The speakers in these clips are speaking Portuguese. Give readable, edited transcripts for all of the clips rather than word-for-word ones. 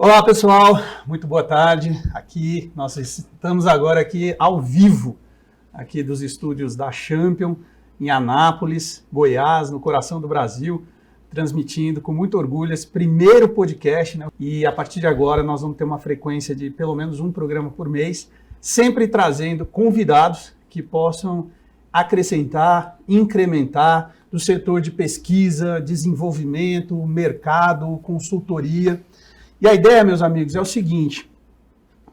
Olá pessoal, muito boa tarde. Aqui nós estamos agora aqui ao vivo, aqui dos estúdios da Champion, em Anápolis, Goiás, no coração do Brasil, transmitindo com muito orgulho esse primeiro podcast, né? E a partir de agora nós vamos ter uma frequência de pelo menos um programa por mês, sempre trazendo convidados que possam acrescentar, incrementar do setor de pesquisa, desenvolvimento, mercado, consultoria. E a ideia, meus amigos, é o seguinte,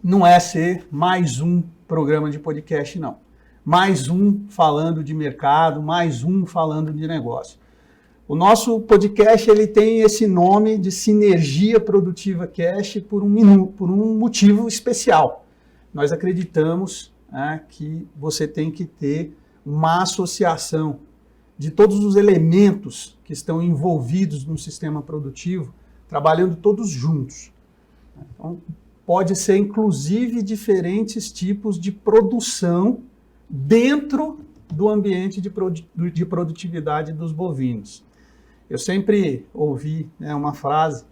não é ser mais um programa de podcast, não. Mais um falando de mercado, mais um falando de negócio. O nosso podcast ele tem esse nome de Sinergia Produtiva Cast por um motivo especial. Nós acreditamos que você tem que ter uma associação de todos os elementos que estão envolvidos no sistema produtivo, trabalhando todos juntos. Então, pode ser, inclusive, diferentes tipos de produção dentro do ambiente de produtividade dos bovinos. Eu sempre ouvi uma frase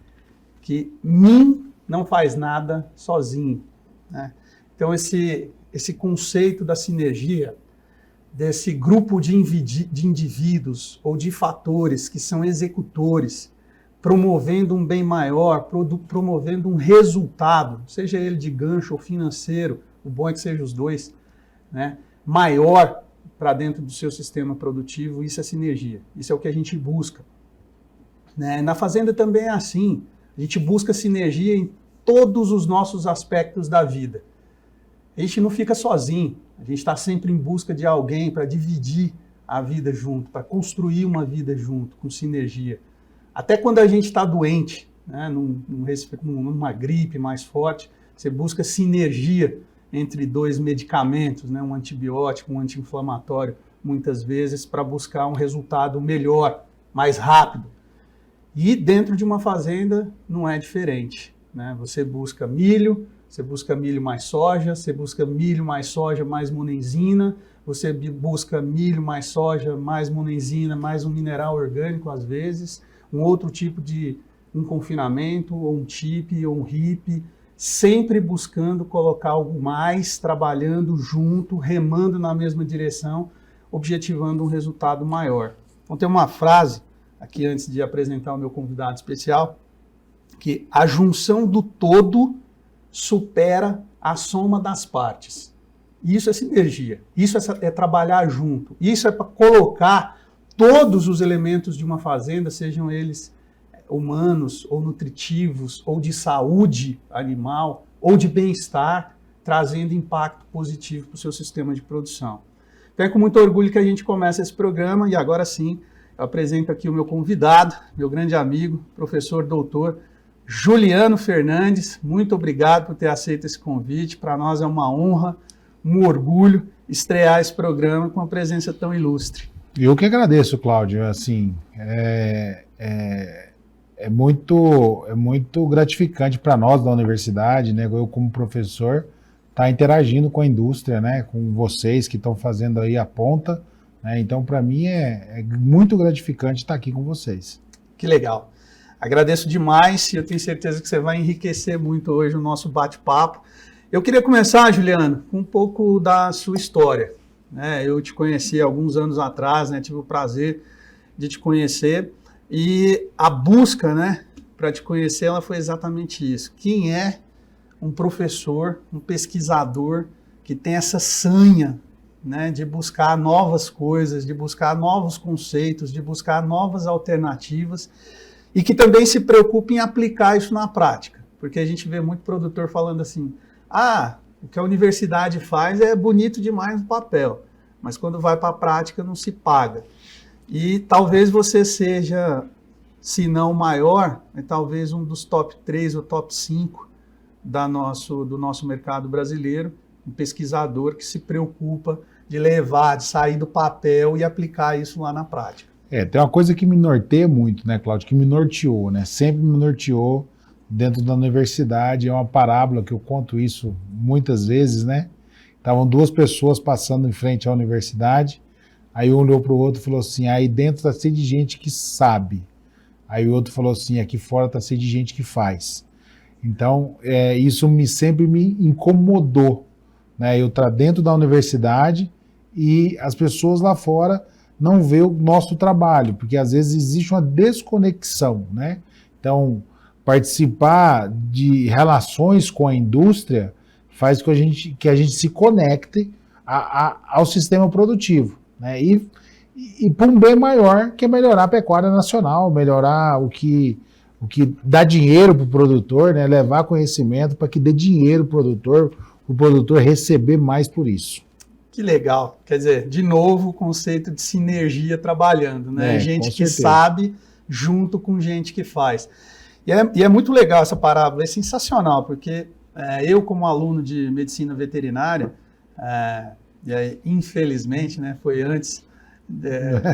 que mim não faz nada sozinho. Né? Então, esse conceito da sinergia, desse grupo de indivíduos ou de fatores que são executores, promovendo um bem maior, promovendo um resultado, seja ele de gancho ou financeiro, o bom é que sejam os dois, né, maior para dentro do seu sistema produtivo, isso é sinergia, isso é o que a gente busca. Né? Na fazenda também é assim, a gente busca sinergia em todos os nossos aspectos da vida. A gente não fica sozinho, a gente está sempre em busca de alguém para dividir a vida junto, para construir uma vida junto, com sinergia. Até quando a gente está doente, né, numa gripe mais forte, você busca sinergia entre dois medicamentos, né, um antibiótico, um anti-inflamatório, muitas vezes para buscar um resultado melhor, mais rápido. E dentro de uma fazenda não é diferente. Né? Você busca milho mais soja, você busca milho mais soja mais monenzina, você busca milho mais soja mais monenzina, mais um mineral orgânico às vezes, um outro tipo de confinamento, ou um TIP, ou um RIP, sempre buscando colocar algo mais, trabalhando junto, remando na mesma direção, objetivando um resultado maior. Então tem uma frase, aqui antes de apresentar o meu convidado especial, que a junção do todo supera a soma das partes. Isso é sinergia, isso é trabalhar junto, isso é para colocar todos os elementos de uma fazenda, sejam eles humanos, ou nutritivos, ou de saúde animal, ou de bem-estar, trazendo impacto positivo para o seu sistema de produção. Então é com muito orgulho que a gente começa esse programa, e agora sim, eu apresento aqui o meu convidado, meu grande amigo, professor doutor Juliano Fernandes. Muito obrigado por ter aceito esse convite, para nós é uma honra, um orgulho estrear esse programa com uma presença tão ilustre. Eu que agradeço, Cláudio. Assim, é muito gratificante para nós da universidade, né? Eu como professor, estar interagindo com a indústria, né? Com vocês que estão fazendo aí a ponta, né? Então, para mim é muito gratificante estar aqui com vocês. Que legal. Agradeço demais e eu tenho certeza que você vai enriquecer muito hoje o nosso bate-papo. Eu queria começar, Juliano, com um pouco da sua história. Eu te conheci alguns anos atrás, né, tive o prazer de te conhecer e a busca, né, para te conhecer ela foi exatamente isso. Quem é um professor, um pesquisador que tem essa sanha, né, de buscar novas coisas, de buscar novos conceitos, de buscar novas alternativas e que também se preocupa em aplicar isso na prática? Porque a gente vê muito produtor falando assim, o que a universidade faz é bonito demais no papel, mas quando vai para a prática não se paga. E talvez você seja, se não o maior, talvez um dos top 3 ou top 5 do nosso mercado brasileiro, um pesquisador que se preocupa de levar, de sair do papel e aplicar isso lá na prática. Tem uma coisa que me norteia muito, né, Cláudio, que me norteou, né, sempre me norteou dentro da universidade. É uma parábola que eu conto isso muitas vezes, né? Estavam duas pessoas passando em frente à universidade, aí um olhou para o outro e falou assim, aí dentro está cheio de gente que sabe. Aí o outro falou assim, aqui fora está cheio de gente que faz. Então, isso sempre me incomodou, né? Eu estar dentro da universidade e as pessoas lá fora não ver o nosso trabalho, porque às vezes existe uma desconexão, né? Então, participar de relações com a indústria faz com que a gente se conecte ao sistema produtivo, né? E para um bem maior, que é melhorar a pecuária nacional, melhorar o que dá dinheiro para o produtor, né? Levar conhecimento para que dê dinheiro para o produtor receber mais por isso. Que legal. Quer dizer, de novo, o conceito de sinergia trabalhando, né? Gente que sabe junto com gente que faz. E é muito legal essa parábola, é sensacional, porque eu, como aluno de medicina veterinária, e aí, infelizmente, né, foi antes,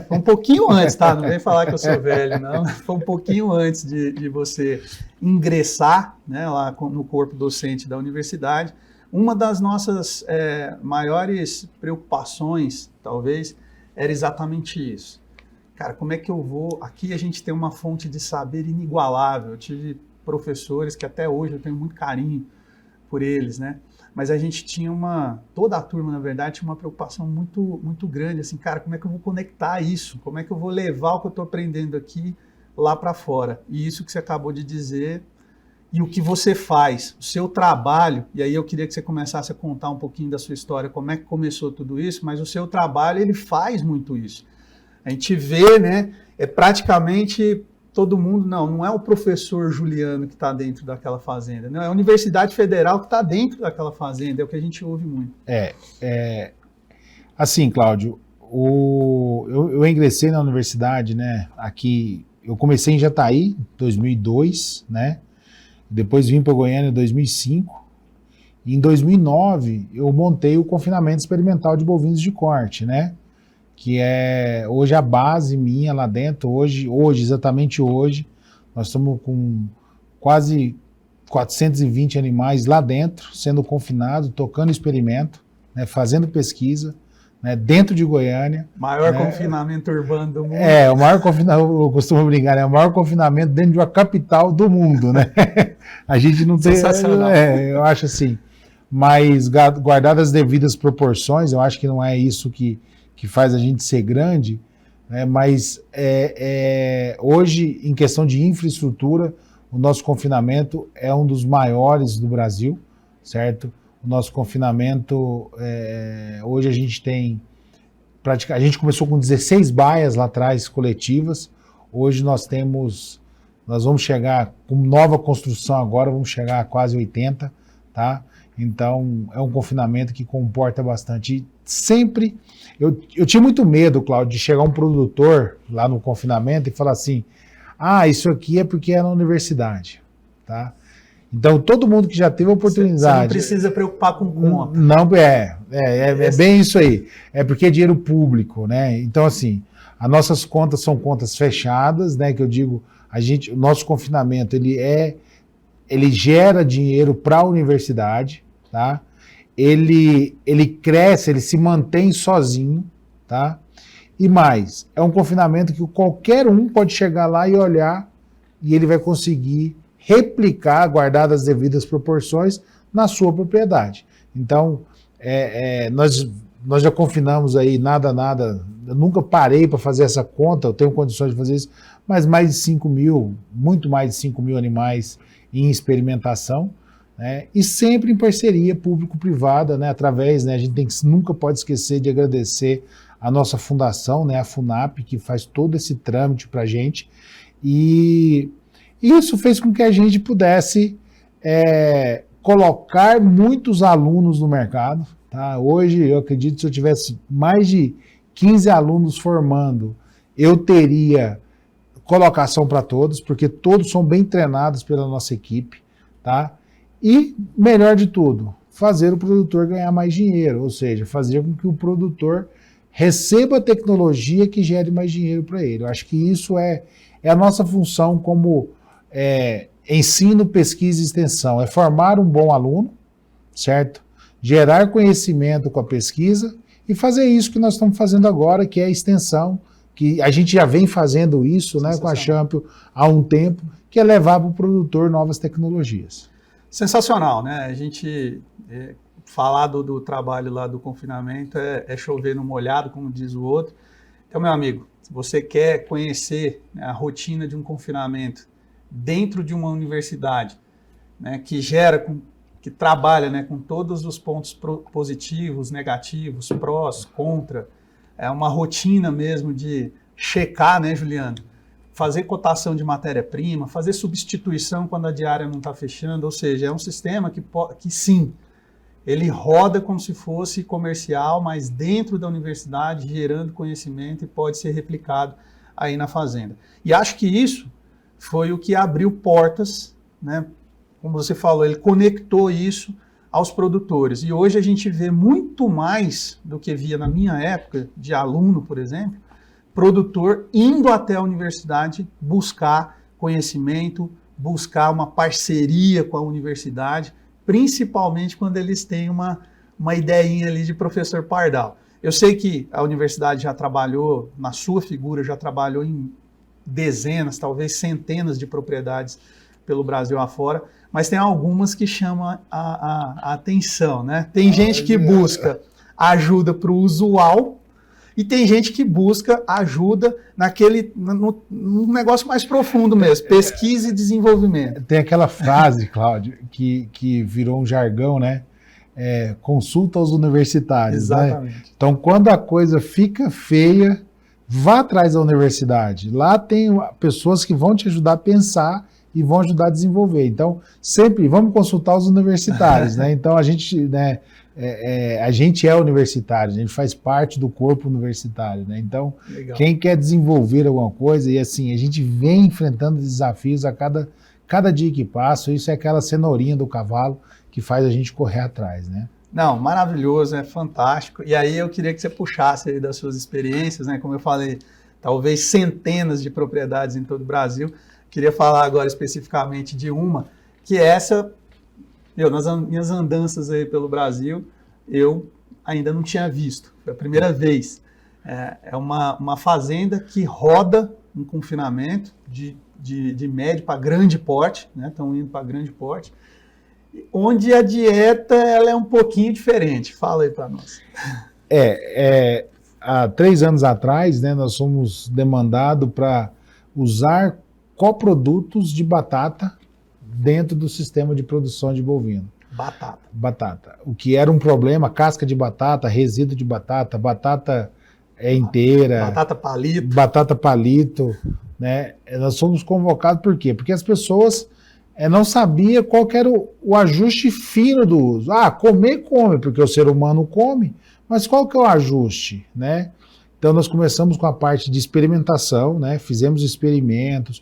foi um pouquinho antes, tá? Não vem falar que eu sou velho, não. Foi um pouquinho antes de você ingressar, né, lá no corpo docente da universidade. Uma das nossas maiores preocupações, talvez, era exatamente isso. Cara, como é que eu vou... Aqui a gente tem uma fonte de saber inigualável. Eu tive professores que até hoje eu tenho muito carinho por eles, né? Mas a gente tinha toda a turma, na verdade, tinha uma preocupação muito, muito grande, assim, cara, como é que eu vou conectar isso? Como é que eu vou levar o que eu estou aprendendo aqui lá para fora? E isso que você acabou de dizer, e o que você faz, o seu trabalho, e aí eu queria que você começasse a contar um pouquinho da sua história, como é que começou tudo isso, mas o seu trabalho, ele faz muito isso. A gente vê, né, praticamente todo mundo, não é o professor Juliano que está dentro daquela fazenda, não, é a Universidade Federal que está dentro daquela fazenda, é o que a gente ouve muito. Assim, Cláudio, eu ingressei na universidade, né, aqui, eu comecei em Jataí, em 2002, né, depois vim para Goiânia em 2005, e em 2009 eu montei o confinamento experimental de bovinos de corte, né, que é hoje a base minha lá dentro, exatamente hoje, nós estamos com quase 420 animais lá dentro, sendo confinados, tocando experimento, né, fazendo pesquisa, né, dentro de Goiânia. Maior confinamento urbano do mundo. O maior confinamento, eu costumo brincar, né, o maior confinamento dentro de uma capital do mundo, né? A gente não tem... Sensacional. Eu acho assim, mas guardadas as devidas proporções, eu acho que não é isso que faz a gente ser grande, né, mas hoje, em questão de infraestrutura, o nosso confinamento é um dos maiores do Brasil, certo? O nosso confinamento, hoje a gente tem, a gente começou com 16 baias lá atrás, coletivas, hoje nós vamos chegar, com nova construção agora, vamos chegar a quase 80, tá? Então, é um confinamento que comporta bastante. E sempre, eu tinha muito medo, Cláudio, de chegar um produtor lá no confinamento e falar assim, isso aqui é porque é na universidade, tá? Então, todo mundo que já teve a oportunidade... Você não precisa preocupar com conta. Não, é bem isso aí. É porque é dinheiro público, né? Então, assim, as nossas contas são contas fechadas, né? Que eu digo, o nosso confinamento, ele gera dinheiro para a universidade, tá? Ele cresce, ele se mantém sozinho, tá? E mais, é um confinamento que qualquer um pode chegar lá e olhar e ele vai conseguir replicar, guardadas as devidas proporções, na sua propriedade. Então, nós já confinamos aí nada, eu nunca parei para fazer essa conta, eu tenho condições de fazer isso, mas mais de 5 mil, muito mais de 5 mil animais em experimentação, né, e sempre em parceria público-privada, né, através, né, a gente nunca pode esquecer de agradecer a nossa fundação, né, a FUNAP, que faz todo esse trâmite para a gente, e isso fez com que a gente pudesse colocar muitos alunos no mercado, tá? Hoje, eu acredito que se eu tivesse mais de 15 alunos formando, eu teria colocação para todos, porque todos são bem treinados pela nossa equipe, tá? E, melhor de tudo, fazer o produtor ganhar mais dinheiro, ou seja, fazer com que o produtor receba a tecnologia que gere mais dinheiro para ele. Eu acho que isso é a nossa função como ensino, pesquisa e extensão, é formar um bom aluno, certo? Gerar conhecimento com a pesquisa e fazer isso que nós estamos fazendo agora, que é a extensão, que a gente já vem fazendo isso, né, com a Champion há um tempo, que é levar para o produtor novas tecnologias. Sensacional, né? A gente falar do trabalho lá do confinamento é chover no molhado, como diz o outro. Então, meu amigo, se você quer conhecer, né, a rotina de um confinamento dentro de uma universidade, né, que trabalha, né, com todos os pontos positivos, negativos, prós, contra, é uma rotina mesmo de checar, né, Juliano? Fazer cotação de matéria-prima, fazer substituição quando a diária não está fechando, ou seja, é um sistema que sim, ele roda como se fosse comercial, mas dentro da universidade, gerando conhecimento e pode ser replicado aí na fazenda. E acho que isso foi o que abriu portas, né? Como você falou, ele conectou isso aos produtores. E hoje a gente vê muito mais do que via na minha época, de aluno, por exemplo, produtor indo até a universidade buscar conhecimento, buscar uma parceria com a universidade, principalmente quando eles têm uma ideinha ali de professor Pardal. Eu sei que a universidade já trabalhou, na sua figura, já trabalhou em dezenas, talvez centenas de propriedades pelo Brasil afora, mas tem algumas que chamam a atenção, né? Tem gente que busca ajuda para o usual e tem gente que busca ajuda num negócio mais profundo mesmo, pesquisa e desenvolvimento. Tem aquela frase, Cláudio, que virou um jargão, né? Consulta aos universitários. Exatamente. Né? Então, quando a coisa fica feia, vá atrás da universidade. Lá tem pessoas que vão te ajudar a pensar e vão ajudar a desenvolver. Então, sempre vamos consultar os universitários, né? Então, a gente, né, a gente é universitário, a gente faz parte do corpo universitário, né? Então, legal. Quem quer desenvolver alguma coisa, e assim, a gente vem enfrentando desafios a cada dia que passa, isso é aquela cenourinha do cavalo que faz a gente correr atrás, né? Não, maravilhoso, é fantástico. E aí eu queria que você puxasse aí das suas experiências, né? Como eu falei, talvez centenas de propriedades em todo o Brasil. Queria falar agora especificamente de uma, que essa, nas minhas andanças aí pelo Brasil, eu ainda não tinha visto. Foi a primeira vez. É uma fazenda que roda um confinamento de médio para grande porte, né? Estão indo para grande porte, onde a dieta ela é um pouquinho diferente. Fala aí para nós. Há 3 anos atrás, né, nós fomos demandados para usar coprodutos de batata dentro do sistema de produção de bovino. Batata. O que era um problema, casca de batata, resíduo de batata, batata inteira. Batata palito. Né? Nós fomos convocados por quê? Porque as pessoas não sabiam qual que era o ajuste fino do uso. Comer, come, porque o ser humano come, mas qual que é o ajuste? Né? Então nós começamos com a parte de experimentação, né? Fizemos experimentos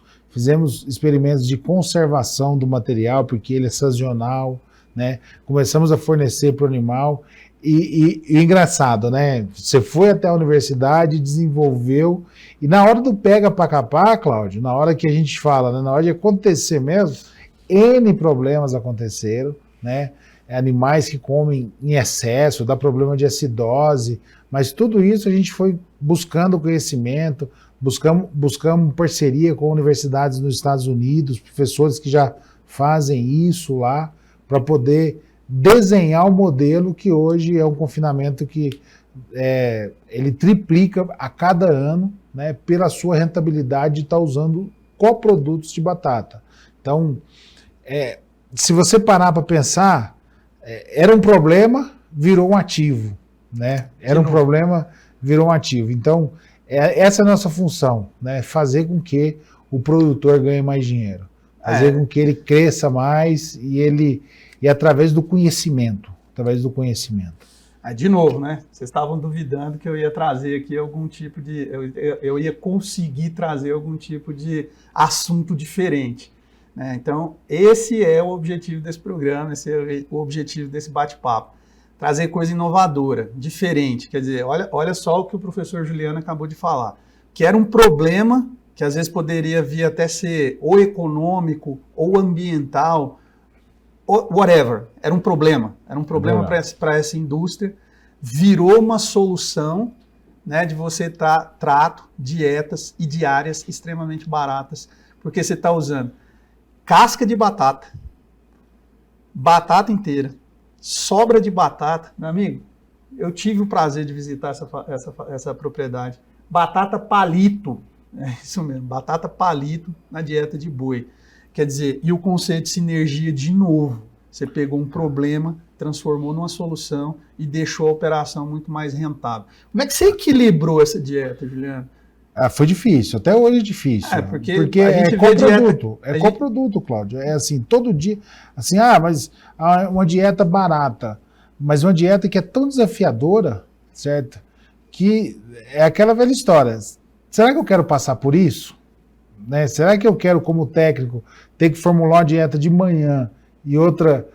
de conservação do material, porque ele é sazonal, né? Começamos a fornecer para o animal, e engraçado, né? Você foi até a universidade, desenvolveu, e na hora do pega para capar, Cláudio, na hora que a gente fala, né? Na hora de acontecer mesmo, N problemas aconteceram, né? Animais que comem em excesso, dá problema de acidose, mas tudo isso a gente foi buscando conhecimento, buscamos parceria com universidades nos Estados Unidos, professores que já fazem isso lá, para poder desenhar o modelo que hoje é um confinamento que ele triplica a cada ano, né, pela sua rentabilidade de estar usando coprodutos de batata. Então, se você parar para pensar, era um problema, virou um ativo, né? Era um problema, virou um ativo. Então, essa é a nossa função, né? Fazer com que o produtor ganhe mais dinheiro, fazer com que ele cresça mais e através do conhecimento, De novo, né? Vocês estavam duvidando que eu ia trazer aqui algum tipo de... Eu ia conseguir trazer algum tipo de assunto diferente. Né? Então, esse é o objetivo desse programa, esse é o objetivo desse bate-papo. Trazer coisa inovadora, diferente. Quer dizer, olha só o que o professor Juliano acabou de falar. Que era um problema que às vezes poderia vir até ser ou econômico, ou ambiental, ou whatever. Era um problema para essa indústria. Virou uma solução, né, de você trato, dietas e diárias extremamente baratas, porque você está usando casca de batata, batata inteira, sobra de batata. Meu amigo, eu tive o prazer de visitar essa propriedade. Batata palito, é isso mesmo, batata palito na dieta de boi. Quer dizer, e o conceito de sinergia de novo. Você pegou um problema, transformou numa solução e deixou a operação muito mais rentável. Como é que você equilibrou essa dieta, Juliano? Foi difícil, até hoje é difícil. Porque é coproduto, coproduto, Cláudio. É assim, todo dia, assim, mas uma dieta barata, mas uma dieta que é tão desafiadora, certo? Que é aquela velha história. Será que eu quero passar por isso? Né? Será que eu quero, como técnico, ter que formular uma dieta de manhã e outra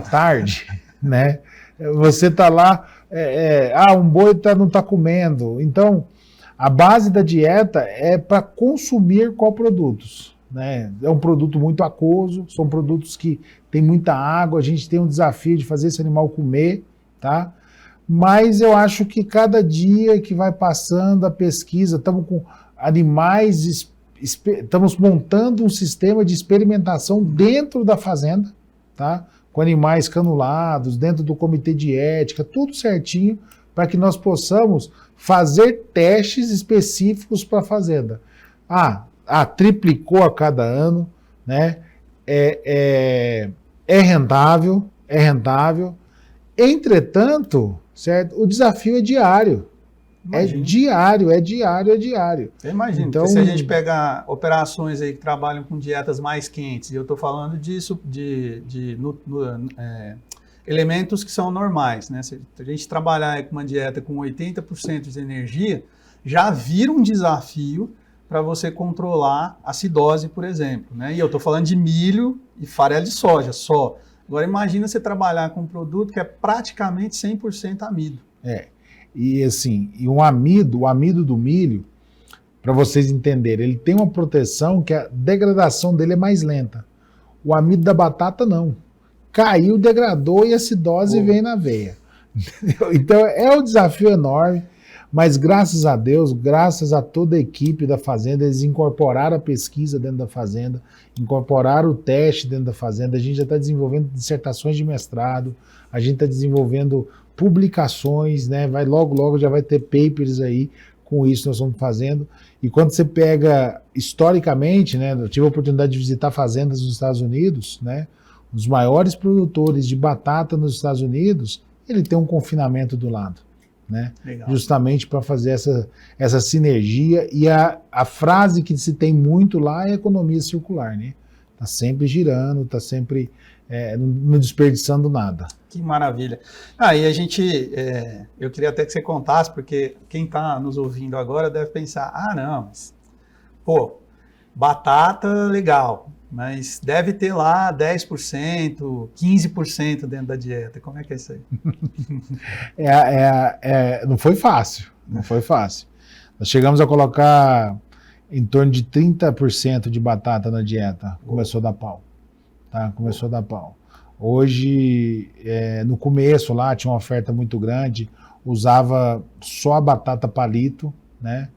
tarde, né? Você tá lá, um boi não tá comendo. Então, a base da dieta é para consumir coprodutos, né? É um produto muito aquoso, são produtos que têm muita água, a gente tem um desafio de fazer esse animal comer, tá? Mas eu acho que cada dia que vai passando a pesquisa, estamos com animais, estamos montando um sistema de experimentação dentro da fazenda, tá? Com animais canulados, dentro do comitê de ética, tudo certinho, para que nós possamos fazer testes específicos para a fazenda. Triplicou a cada ano, né? É rentável, Entretanto, certo? O desafio é diário. Imagina. É diário. Eu imagino, então, se a gente pegar operações aí que trabalham com dietas mais quentes, e eu estou falando disso, elementos que são normais, né? Se a gente trabalhar com uma dieta com 80% de energia, já vira um desafio para você controlar a acidose, por exemplo, né? E eu estou falando de milho e farelo de soja só. Agora imagina você trabalhar com um produto que é praticamente 100% amido. E assim, o amido do milho, para vocês entenderem, ele tem uma proteção que a degradação dele é mais lenta. O amido da batata não. Caiu, degradou e a acidose vem na veia. Entendeu? Então é um desafio enorme, mas graças a Deus, graças a toda a equipe da fazenda, eles incorporaram a pesquisa dentro da fazenda, incorporaram o teste dentro da fazenda, a gente já está desenvolvendo dissertações de mestrado, a gente está desenvolvendo publicações, né? Logo já vai ter papers aí com isso que nós estamos fazendo. E quando você pega historicamente, né? Eu tive a oportunidade de visitar fazendas nos Estados Unidos, né? Um dos maiores produtores de batata nos Estados Unidos, ele tem um confinamento do lado, né? Legal. Justamente para fazer essa sinergia. E a frase que se tem muito lá é economia circular, né? Está sempre girando, está sempre não desperdiçando nada. Que maravilha. E a gente, eu queria até que você contasse, porque quem está nos ouvindo agora deve pensar, não, mas, batata, legal, mas deve ter lá 10%, 15% dentro da dieta. Como é que é isso aí? Não foi fácil. Nós chegamos a colocar em torno de 30% de batata na dieta. Começou a dar pau. Tá? Começou a dar pau. Hoje, no começo lá, tinha uma oferta muito grande, usava só a batata palito, né?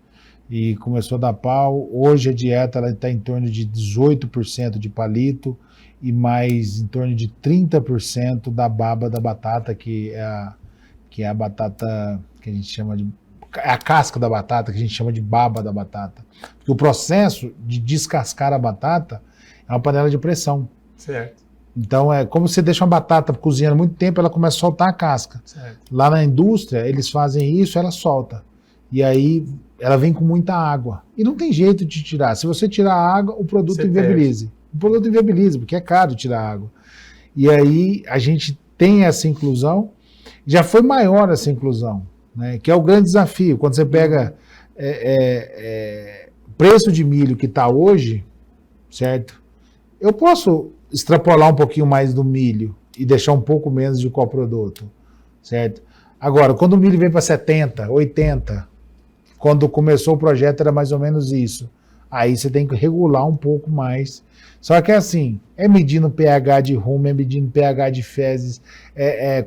E começou a dar pau. Hoje a dieta está em torno de 18% de palito e mais em torno de 30% da baba da batata, que é a batata que a gente chama de... É a casca da batata, que a gente chama de baba da batata. Porque o processo de descascar a batata é uma panela de pressão. Certo. Então, como você deixa uma batata cozinhando muito tempo, ela começa a soltar a casca. Certo. Lá na indústria, eles fazem isso, ela solta. E aí, ela vem com muita água. E não tem jeito de tirar. Se você tirar a água, o produto inviabiliza. O produto inviabiliza, porque é caro tirar água. E aí, a gente tem essa inclusão. Já foi maior essa inclusão, né? Que é o grande desafio. Quando você pega preço de milho que está hoje, certo? Eu posso extrapolar um pouquinho mais do milho e deixar um pouco menos de coproduto, certo? Agora, quando o milho vem para 70, 80, quando começou o projeto era mais ou menos isso. Aí você tem que regular um pouco mais. Só que é assim, medindo pH de rumo, medindo pH de fezes,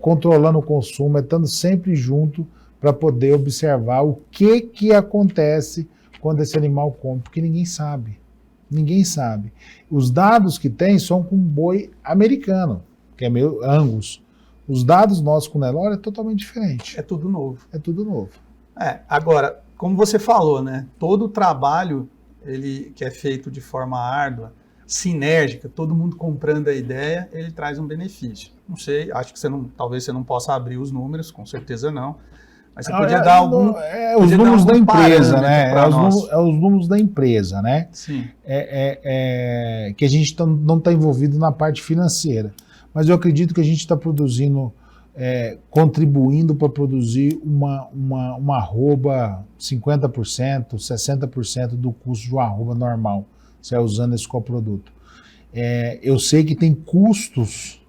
controlando o consumo, estando sempre junto para poder observar o que acontece quando esse animal come, porque ninguém sabe. Ninguém sabe. Os dados que tem são com boi americano, que é meio Angus. Os dados nossos com o Nelore é totalmente diferente. É tudo novo. É tudo novo. Agora, como você falou, né? Todo o trabalho que é feito de forma árdua, sinérgica, todo mundo comprando a ideia, ele traz um benefício. Não sei, acho que talvez você não possa abrir os números, com certeza não. Mas você podia dar algum... os números da empresa, né? Os números da empresa, né? Sim. Que a gente não está envolvido na parte financeira. Mas eu acredito que a gente está produzindo, contribuindo para produzir uma arroba 50%, 60% do custo de uma arroba normal, você vai usando esse coproduto. Eu sei que tem custos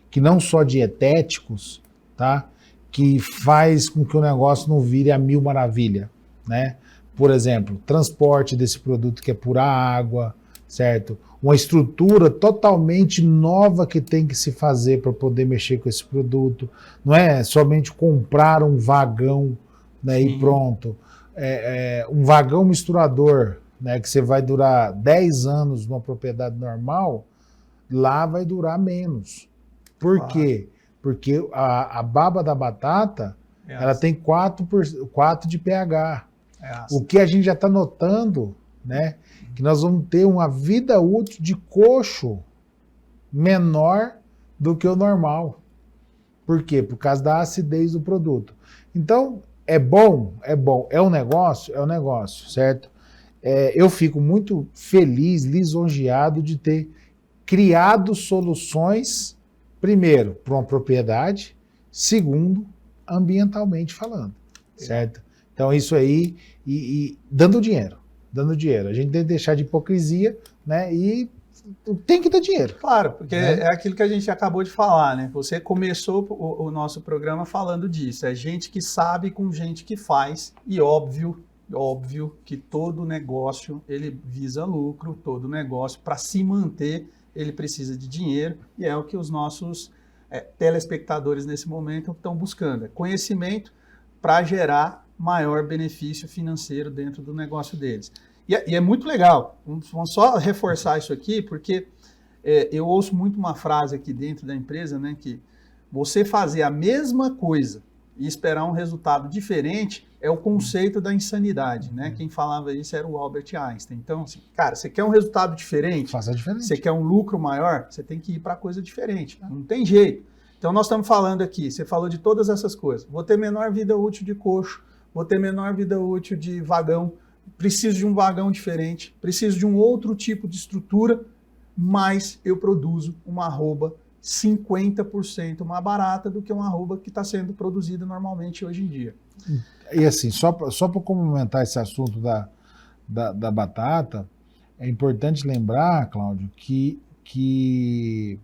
que não só dietéticos, tá? Que faz com que o negócio não vire a mil maravilha, né? Por exemplo, transporte desse produto que é pura água, certo? Uma estrutura totalmente nova que tem que se fazer para poder mexer com esse produto. Não é somente comprar um vagão, né, e pronto. Um vagão misturador, né, que você vai durar 10 anos numa propriedade normal, lá vai durar menos. Por quê? Porque a baba da batata, ela tem 4 de pH. O que a gente já está notando, né, que nós vamos ter uma vida útil de coxo menor do que o normal. Por quê? Por causa da acidez do produto. Então, é bom. É um negócio, certo? Eu fico muito feliz, lisonjeado de ter criado soluções, primeiro, para uma propriedade, segundo, ambientalmente falando, certo? Então, isso aí, e dando dinheiro. A gente tem que deixar de hipocrisia, né? E tem que dar dinheiro. Claro, porque é aquilo que a gente acabou de falar, né? Você começou o nosso programa falando disso. É gente que sabe com gente que faz, e óbvio que todo negócio ele visa lucro, todo negócio, para se manter, ele precisa de dinheiro, e é o que os nossos telespectadores nesse momento estão buscando. É conhecimento para gerar maior benefício financeiro dentro do negócio deles. E é muito legal. Vamos só reforçar isso aqui, porque eu ouço muito uma frase aqui dentro da empresa, né, que você fazer a mesma coisa e esperar um resultado diferente é o conceito da insanidade, né? Quem falava isso era o Albert Einstein. Então, assim, cara, você quer um resultado diferente? Faça diferente. Você quer um lucro maior? Você tem que ir para coisa diferente. Não tem jeito. Então, nós estamos falando aqui, você falou de todas essas coisas. Vou ter menor vida útil de coxo, vou ter menor vida útil de vagão, preciso de um vagão diferente, preciso de um outro tipo de estrutura, mas eu produzo uma arroba 50% mais barata do que uma arroba que está sendo produzida normalmente hoje em dia. E assim, só para complementar esse assunto da batata, é importante lembrar, Cláudio, que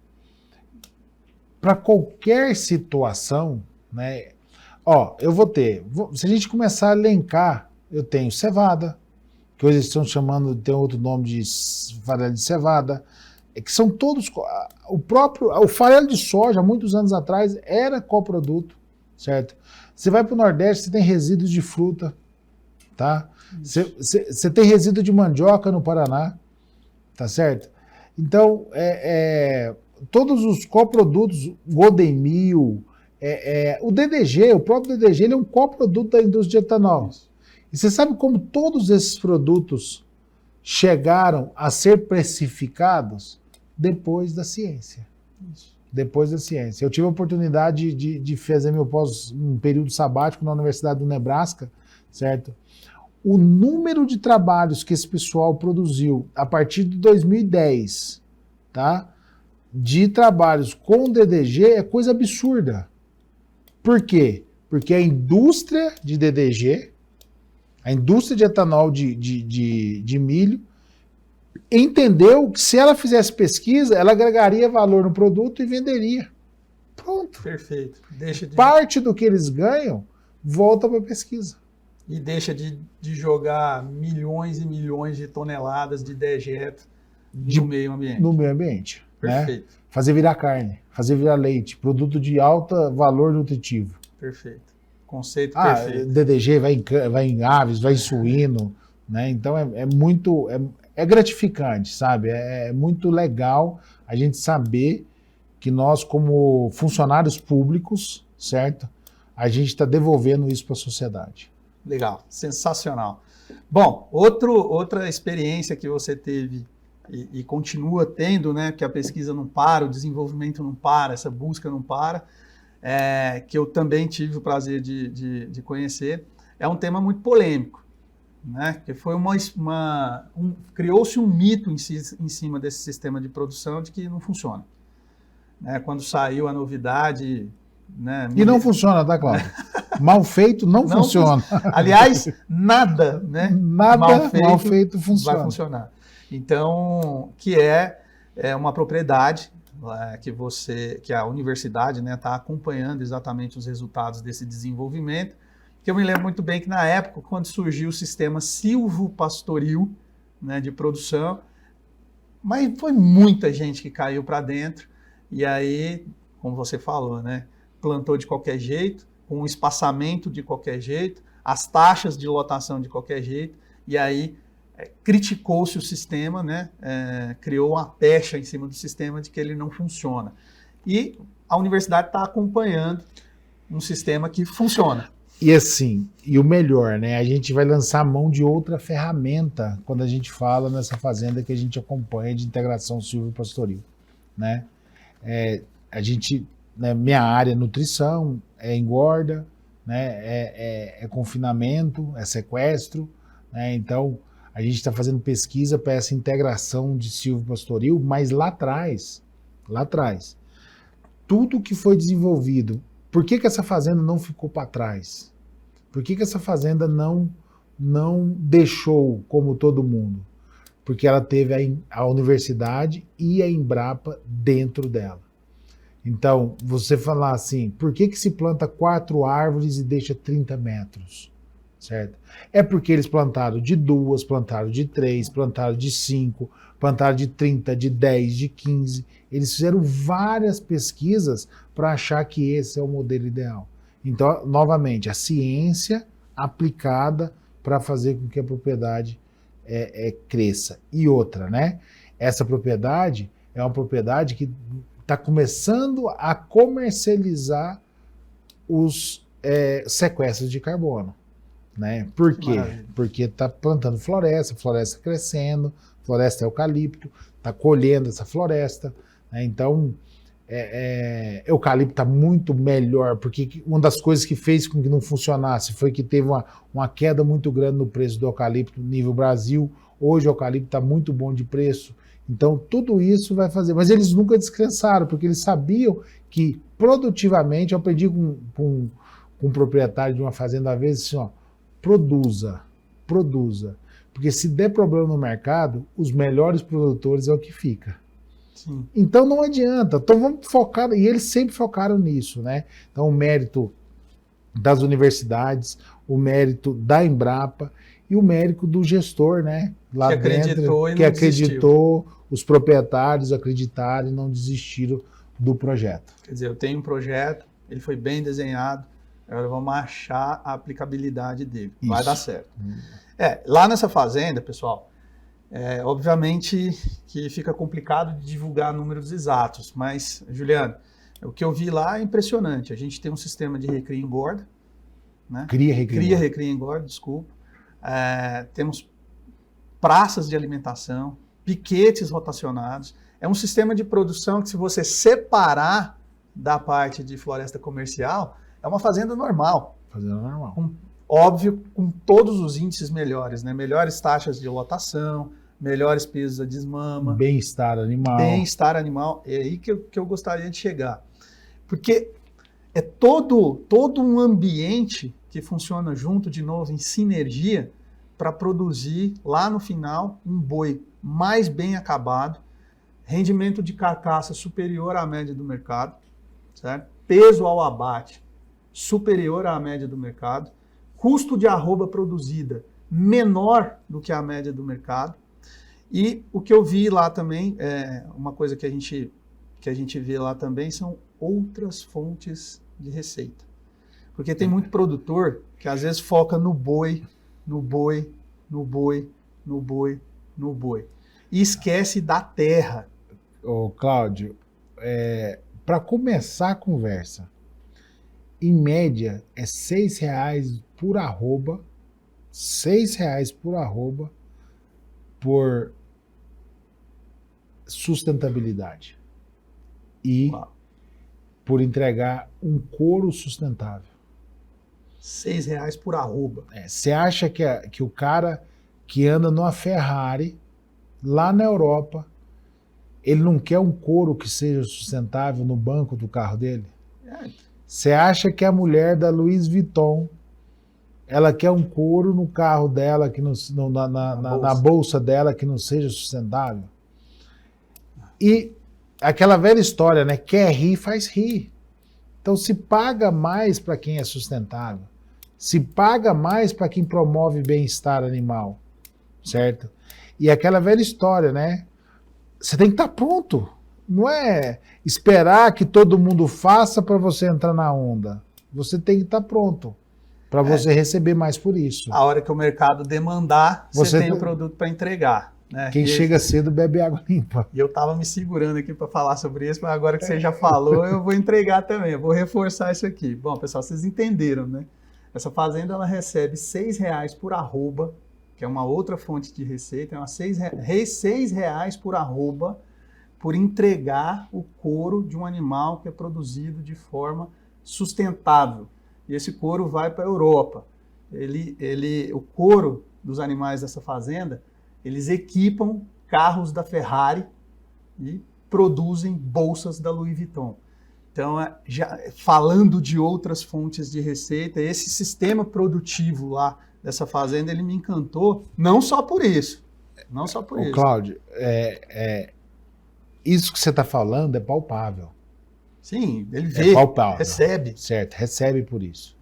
para qualquer situação, né? Se a gente começar a elencar, eu tenho cevada, que hoje estão chamando, tem outro nome de farelo de cevada, que são todos, o farelo de soja, muitos anos atrás, era coproduto, certo? Você vai para o Nordeste, você tem resíduos de fruta, tá? Você tem resíduo de mandioca no Paraná, tá certo? Então, todos os coprodutos, Golden Meal, o DDG, o próprio DDG, ele é um coproduto da indústria de etanol. E você sabe como todos esses produtos chegaram a ser precificados? Depois da ciência. Depois da ciência. Eu tive a oportunidade de fazer um período sabático na Universidade do Nebraska, certo? O número de trabalhos que esse pessoal produziu a partir de 2010, tá? De trabalhos com DDG é coisa absurda. Por quê? Porque a indústria de DDG, a indústria de etanol de milho, entendeu que se ela fizesse pesquisa, ela agregaria valor no produto e venderia. Pronto. Perfeito. Parte do que eles ganham volta para a pesquisa. E deixa de jogar milhões e milhões de toneladas de dejeto no meio ambiente. No meio ambiente. Perfeito. Né? Fazer virar carne, fazer virar leite, produto de alto valor nutritivo. Perfeito. Conceito perfeito. DDG vai em aves, vai em suíno, né? Então é gratificante, sabe? É muito legal a gente saber que nós, como funcionários públicos, certo? A gente está devolvendo isso para a sociedade. Legal, sensacional. Bom, outra experiência que você teve e continua tendo, né, que a pesquisa não para, o desenvolvimento não para, essa busca não para, que eu também tive o prazer de conhecer, é um tema muito polêmico, né, que foi criou-se um mito em cima desse sistema de produção de que não funciona. Né, quando saiu a novidade... Né, e não funciona, tá, Cláudio? Mal feito não funciona. Aliás, nada, né? Nada mal feito funciona. Vai funcionar. Então, que é uma propriedade que a universidade está acompanhando exatamente os resultados desse desenvolvimento, que eu me lembro muito bem que na época, quando surgiu o sistema silvopastoril, né, de produção, mas foi muita gente que caiu para dentro, e aí, como você falou, né, plantou de qualquer jeito, com o espaçamento de qualquer jeito, as taxas de lotação de qualquer jeito, e aí criticou-se o sistema, né? Criou uma pecha em cima do sistema de que ele não funciona. E a universidade está acompanhando um sistema que funciona. E assim, e o melhor, né? A gente vai lançar a mão de outra ferramenta quando a gente fala nessa fazenda que a gente acompanha de integração silvopastoril, né? A gente, né, minha área é nutrição, engorda, né? É confinamento, é sequestro, né? Então a gente está fazendo pesquisa para essa integração de silvopastoril, mas lá atrás, tudo que foi desenvolvido, por que essa fazenda não ficou para trás? Por que essa fazenda não deixou como todo mundo? Porque ela teve a universidade e a Embrapa dentro dela. Então, você falar assim, por que se planta 4 árvores e deixa 30 metros? Certo? É porque eles plantaram de 2, plantaram de 3, plantaram de 5, plantaram de 30, de 10, de 15. Eles fizeram várias pesquisas para achar que esse é o modelo ideal. Então, novamente, a ciência aplicada para fazer com que a propriedade cresça. E outra, né? Essa propriedade é uma propriedade que está começando a comercializar os sequestros de carbono. Né? Por quê? Porque está plantando floresta crescendo, floresta eucalipto, está colhendo essa floresta, né? Então, eucalipto está muito melhor, porque uma das coisas que fez com que não funcionasse foi que teve uma queda muito grande no preço do eucalipto no nível Brasil. Hoje o eucalipto está muito bom de preço, então tudo isso vai fazer. Mas eles nunca descansaram, porque eles sabiam que produtivamente, eu aprendi com um proprietário de uma fazenda uma vez, assim, ó, produza, porque se der problema no mercado, os melhores produtores é o que fica. Sim. Então não adianta, então vamos focar, e eles sempre focaram nisso, né? Então o mérito das universidades, o mérito da Embrapa e o mérito do gestor, né? Lá dentro, que acreditou, os proprietários acreditaram e não desistiram do projeto. Quer dizer, eu tenho um projeto, ele foi bem desenhado, agora vamos achar a aplicabilidade dele. Isso. Vai dar certo. Lá nessa fazenda, pessoal, obviamente que fica complicado de divulgar números exatos, mas, Juliano, o que eu vi lá é impressionante. A gente tem um sistema de recria e engorda, né? Cria, recria e engorda, desculpa. Temos praças de alimentação, piquetes rotacionados. É um sistema de produção que, se você separar da parte de floresta comercial, é uma fazenda normal. Fazenda normal. Óbvio, com todos os índices melhores, né? Melhores taxas de lotação, melhores pesos a desmama. Bem-estar animal. Bem-estar animal. É aí que eu gostaria de chegar. Porque é todo um ambiente que funciona junto, de novo, em sinergia, para produzir, lá no final, um boi mais bem acabado, rendimento de carcaça superior à média do mercado, certo? Peso ao abate superior à média do mercado, custo de arroba produzida menor do que a média do mercado. E o que eu vi lá também, uma coisa que a gente vê lá também, são outras fontes de receita. Porque tem muito produtor que às vezes foca no boi, e esquece da terra. Ô, Cláudio, para começar a conversa, em média, é R$6 por arroba, R$6 por arroba, por sustentabilidade. E por entregar um couro sustentável. R$6 por arroba. Você acha que o cara que anda numa Ferrari, lá na Europa, ele não quer um couro que seja sustentável no banco do carro dele? Você acha que a mulher da Louis Vuitton, ela quer um couro no carro dela, que na bolsa dela, que não seja sustentável? E aquela velha história, né? Quer rir, faz rir. Então se paga mais para quem é sustentável. Se paga mais para quem promove bem-estar animal. Certo? E aquela velha história, né? Você tem que estar pronto. Não é esperar que todo mundo faça para você entrar na onda. Você tem que estar pronto para você receber mais por isso. A hora que o mercado demandar, você tem o produto para entregar. Né? Quem chega cedo bebe água limpa. E eu estava me segurando aqui para falar sobre isso, mas agora que você já falou, eu vou entregar também. Eu vou reforçar isso aqui. Bom, pessoal, vocês entenderam, né? Essa fazenda ela recebe R$6 por arroba, que é uma outra fonte de receita, é R$6 por arroba, por entregar o couro de um animal que é produzido de forma sustentável. E esse couro vai para a Europa. O couro dos animais dessa fazenda, eles equipam carros da Ferrari e produzem bolsas da Louis Vuitton. Então, já falando de outras fontes de receita, esse sistema produtivo lá dessa fazenda, ele me encantou, não só por isso. Não só por isso. Cláudio, isso que você está falando é palpável. Sim, ele vê, palpável, recebe. Certo, recebe por isso.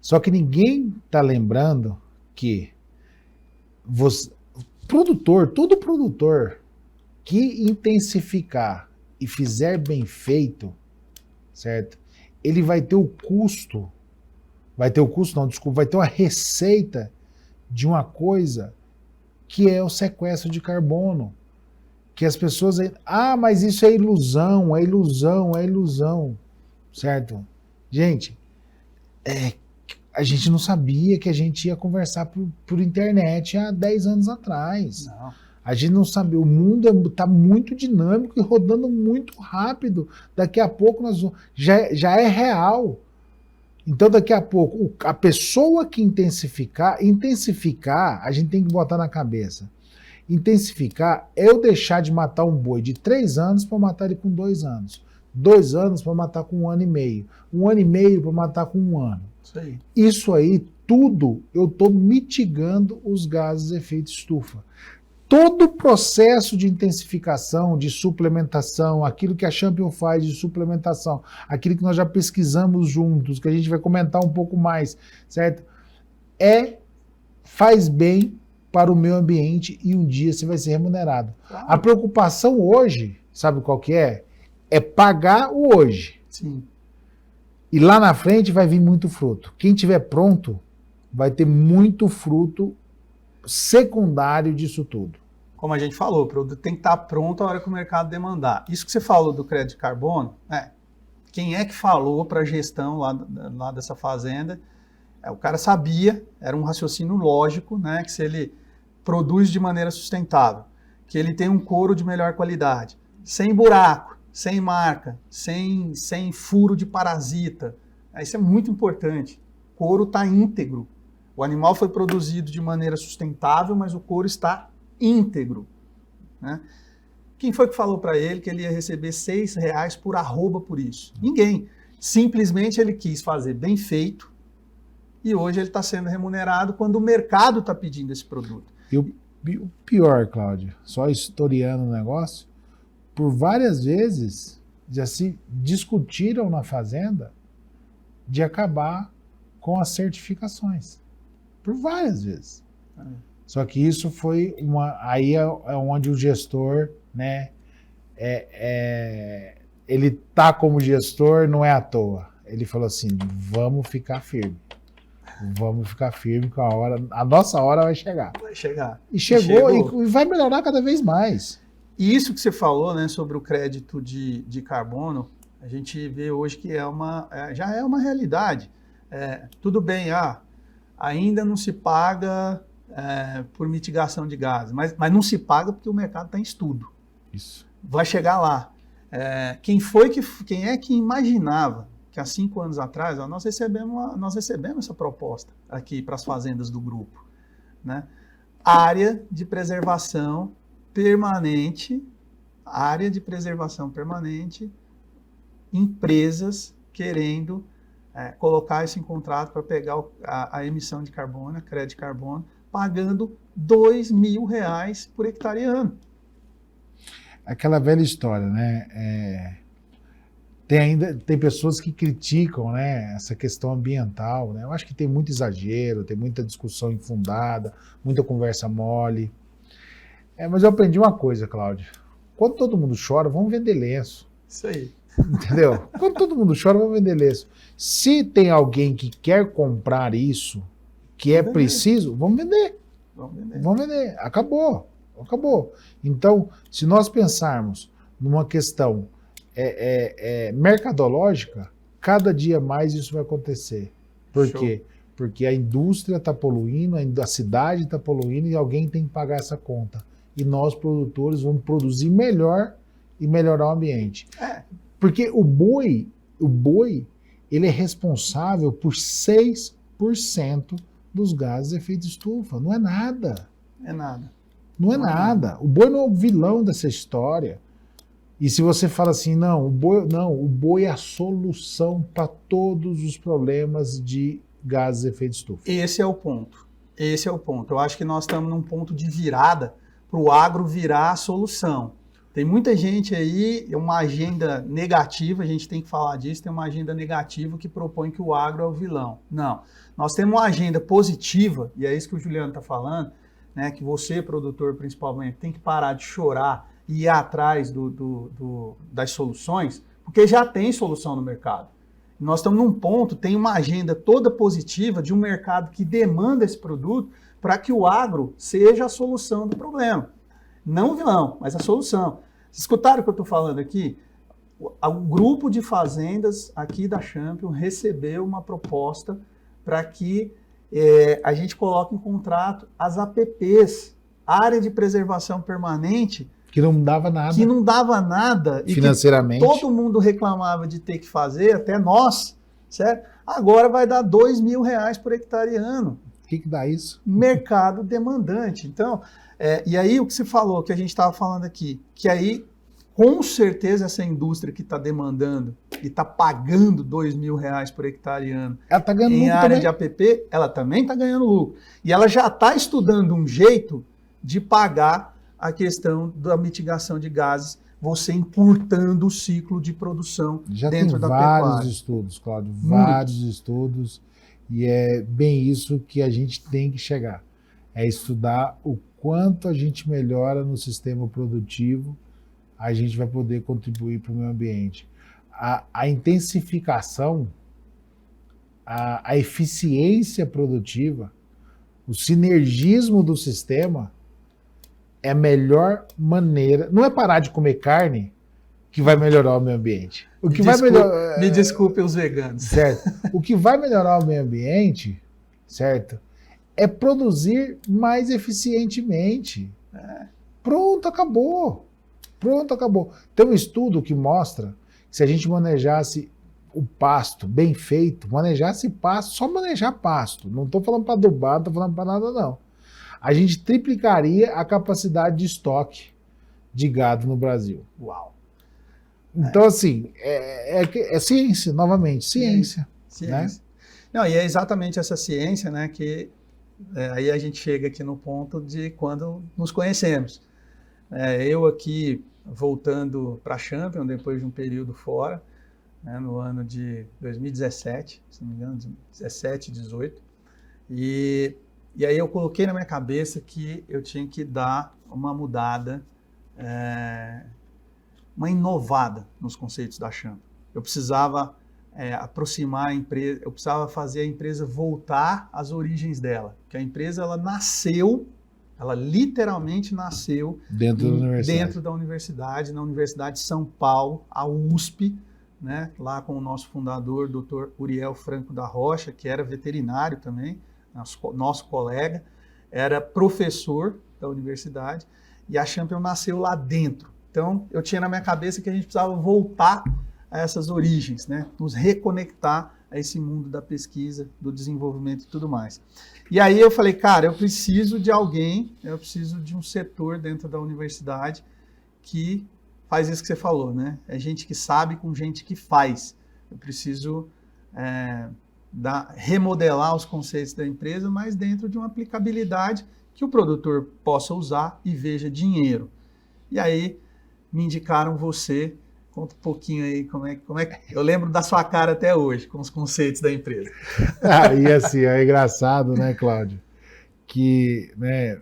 Só que ninguém está lembrando que todo produtor que intensificar e fizer bem feito, certo? Ele vai ter o custo, vai ter uma receita de uma coisa que é o sequestro de carbono. Que as pessoas... mas isso é ilusão, certo? Gente, a gente não sabia que a gente ia conversar por internet há 10 anos atrás. Não. A gente não sabia, o mundo está muito dinâmico e rodando muito rápido. Daqui a pouco já é real. Então daqui a pouco, a pessoa que intensificar, a gente tem que botar na cabeça. Intensificar é eu deixar de matar um boi de 3 anos para matar ele com 2 anos. 2 anos para matar com 1 ano e meio. 1 ano e meio para matar com 1 ano. Isso aí, tudo, eu estou mitigando os gases de efeito estufa. Todo o processo de intensificação, de suplementação, aquilo que a Champion faz de suplementação, aquilo que nós já pesquisamos juntos, que a gente vai comentar um pouco mais, certo? Faz bem para o meio ambiente e um dia você vai ser remunerado. Claro. A preocupação hoje, sabe qual que é? É pagar o hoje. Sim. E lá na frente vai vir muito fruto. Quem tiver pronto vai ter muito fruto secundário disso tudo. Como a gente falou, o produto tem que estar pronto a hora que o mercado demandar. Isso que você falou do crédito de carbono, quem é que falou para a gestão lá dessa fazenda? O cara sabia, era um raciocínio lógico, né, que se ele produz de maneira sustentável, que ele tem um couro de melhor qualidade, sem buraco, sem marca, sem furo de parasita. Isso é muito importante. O couro está íntegro. O animal foi produzido de maneira sustentável, mas o couro está íntegro. Né? Quem foi que falou para ele que ele ia receber R$6 por arroba por isso? Ninguém. Simplesmente ele quis fazer bem feito e hoje ele está sendo remunerado quando o mercado está pedindo esse produto. E o pior, Cláudio, só historiando o negócio, por várias vezes já se discutiram na fazenda de acabar com as certificações. Por várias vezes. Só que isso foi aí é onde o gestor, né, ele tá como gestor, não é à toa. Ele falou assim, vamos ficar firme. Vamos ficar firme com a nossa hora vai chegar. Vai chegar. E chegou. E vai melhorar cada vez mais. E isso que você falou, né, sobre o crédito de carbono, A gente vê hoje que já é uma realidade. Tudo bem, ainda não se paga por mitigação de gases, mas não se paga porque o mercado está em estudo. Isso. Vai chegar lá. Quem é que imaginava que há 5 anos atrás nós recebemos essa proposta aqui para as fazendas do grupo, né? Área de preservação permanente, empresas querendo colocar isso em contrato para pegar a emissão de carbono, a crédito de carbono, pagando R$2.000 por hectare ano. Aquela velha história, né? Tem pessoas que criticam, né, essa questão ambiental, né? Eu acho que tem muito exagero, tem muita discussão infundada, muita conversa mole. Mas eu aprendi uma coisa, Cláudio. Quando todo mundo chora, vamos vender lenço. Isso aí. Entendeu? Quando todo mundo chora, vamos vender lenço. Se tem alguém que quer comprar isso, que é preciso, vamos vender. Vamos vender. Acabou. Então, se nós pensarmos numa questão mercadológica, cada dia mais isso vai acontecer. Por quê? Porque a indústria está poluindo, a cidade está poluindo e alguém tem que pagar essa conta. E nós, produtores, vamos produzir melhor e melhorar o ambiente. Porque o boi, ele é responsável por 6% dos gases de efeito de estufa. Não é nada. Não é nada. O boi não é o vilão dessa história. E se você fala assim, o boi é a solução para todos os problemas de gases de efeito de estufa. Esse é o ponto. Eu acho que nós estamos num ponto de virada para o agro virar a solução. Tem muita gente aí, uma agenda negativa, a gente tem que falar disso, tem uma agenda negativa que propõe que o agro é o vilão. Não. Nós temos uma agenda positiva, e é isso que o Juliano está falando, né, que você, produtor principalmente, tem que parar de chorar e ir atrás das soluções, porque já tem solução no mercado. Nós estamos num ponto, tem uma agenda toda positiva de um mercado que demanda esse produto para que o agro seja a solução do problema. Não o vilão, mas a solução. Vocês escutaram o que eu estou falando aqui? O grupo de fazendas aqui da Champion recebeu uma proposta para que a gente coloque em contrato as APPs, Área de Preservação Permanente, que não dava nada financeiramente. E que todo mundo reclamava de ter que fazer, até nós, certo? Agora vai dar R$2.000 por hectare ano. O que dá isso? Mercado demandante. Então, e aí o que se falou, que a gente estava falando aqui, que aí, com certeza, essa indústria que está demandando e está pagando R$2.000 por hectare ano ela tá ganhando em lucro área também. de APP, ela também está ganhando lucro. E ela já está estudando um jeito de pagar a questão da mitigação de gases, você encurtando o ciclo de produção dentro da pecuária. Já tem vários estudos, Cláudio, vários estudos, e é bem isso que a gente tem que chegar. É estudar o quanto a gente melhora no sistema produtivo, a gente vai poder contribuir para o meio ambiente. A intensificação, a eficiência produtiva, o sinergismo do sistema é a melhor maneira. Não é parar de comer carne que vai melhorar o meio ambiente. Me desculpe os veganos. Certo. O que vai melhorar o meio ambiente, certo, é produzir mais eficientemente. Pronto, acabou. Tem um estudo que mostra que se a gente manejasse o pasto bem feito, manejasse pasto, só manejar pasto, não estou falando para adubar, não estou falando para nada não, a gente triplicaria a capacidade de estoque de gado no Brasil. Uau! Então, assim, é ciência, novamente, ciência. Né? Não, e é exatamente essa ciência, né, que aí a gente chega aqui no ponto de quando nos conhecemos. Eu aqui, voltando para a Champion, depois de um período fora, né, no ano de 2017, se não me engano, 17, 18, e aí eu coloquei na minha cabeça que eu tinha que dar uma mudada, uma inovada nos conceitos da Champion. Eu precisava aproximar a empresa, eu precisava fazer a empresa voltar às origens dela. Que a empresa, ela literalmente nasceu dentro da universidade, na Universidade de São Paulo, a USP, né, lá com o nosso fundador, Dr. Uriel Franco da Rocha, que era veterinário também, nosso colega, era professor da universidade, e a Champion nasceu lá dentro. Então, eu tinha na minha cabeça que a gente precisava voltar a essas origens, né, nos reconectar a esse mundo da pesquisa, do desenvolvimento e tudo mais. E aí eu falei, cara, eu preciso de alguém, eu preciso de um setor dentro da universidade que faz isso que você falou, né? É gente que sabe com gente que faz. Eu preciso remodelar os conceitos da empresa, mas dentro de uma aplicabilidade que o produtor possa usar e veja dinheiro. E aí me indicaram você. Conta um pouquinho aí como é que... Eu lembro da sua cara até hoje, com os conceitos da empresa. E assim, é engraçado, né, Cláudio? Que, né,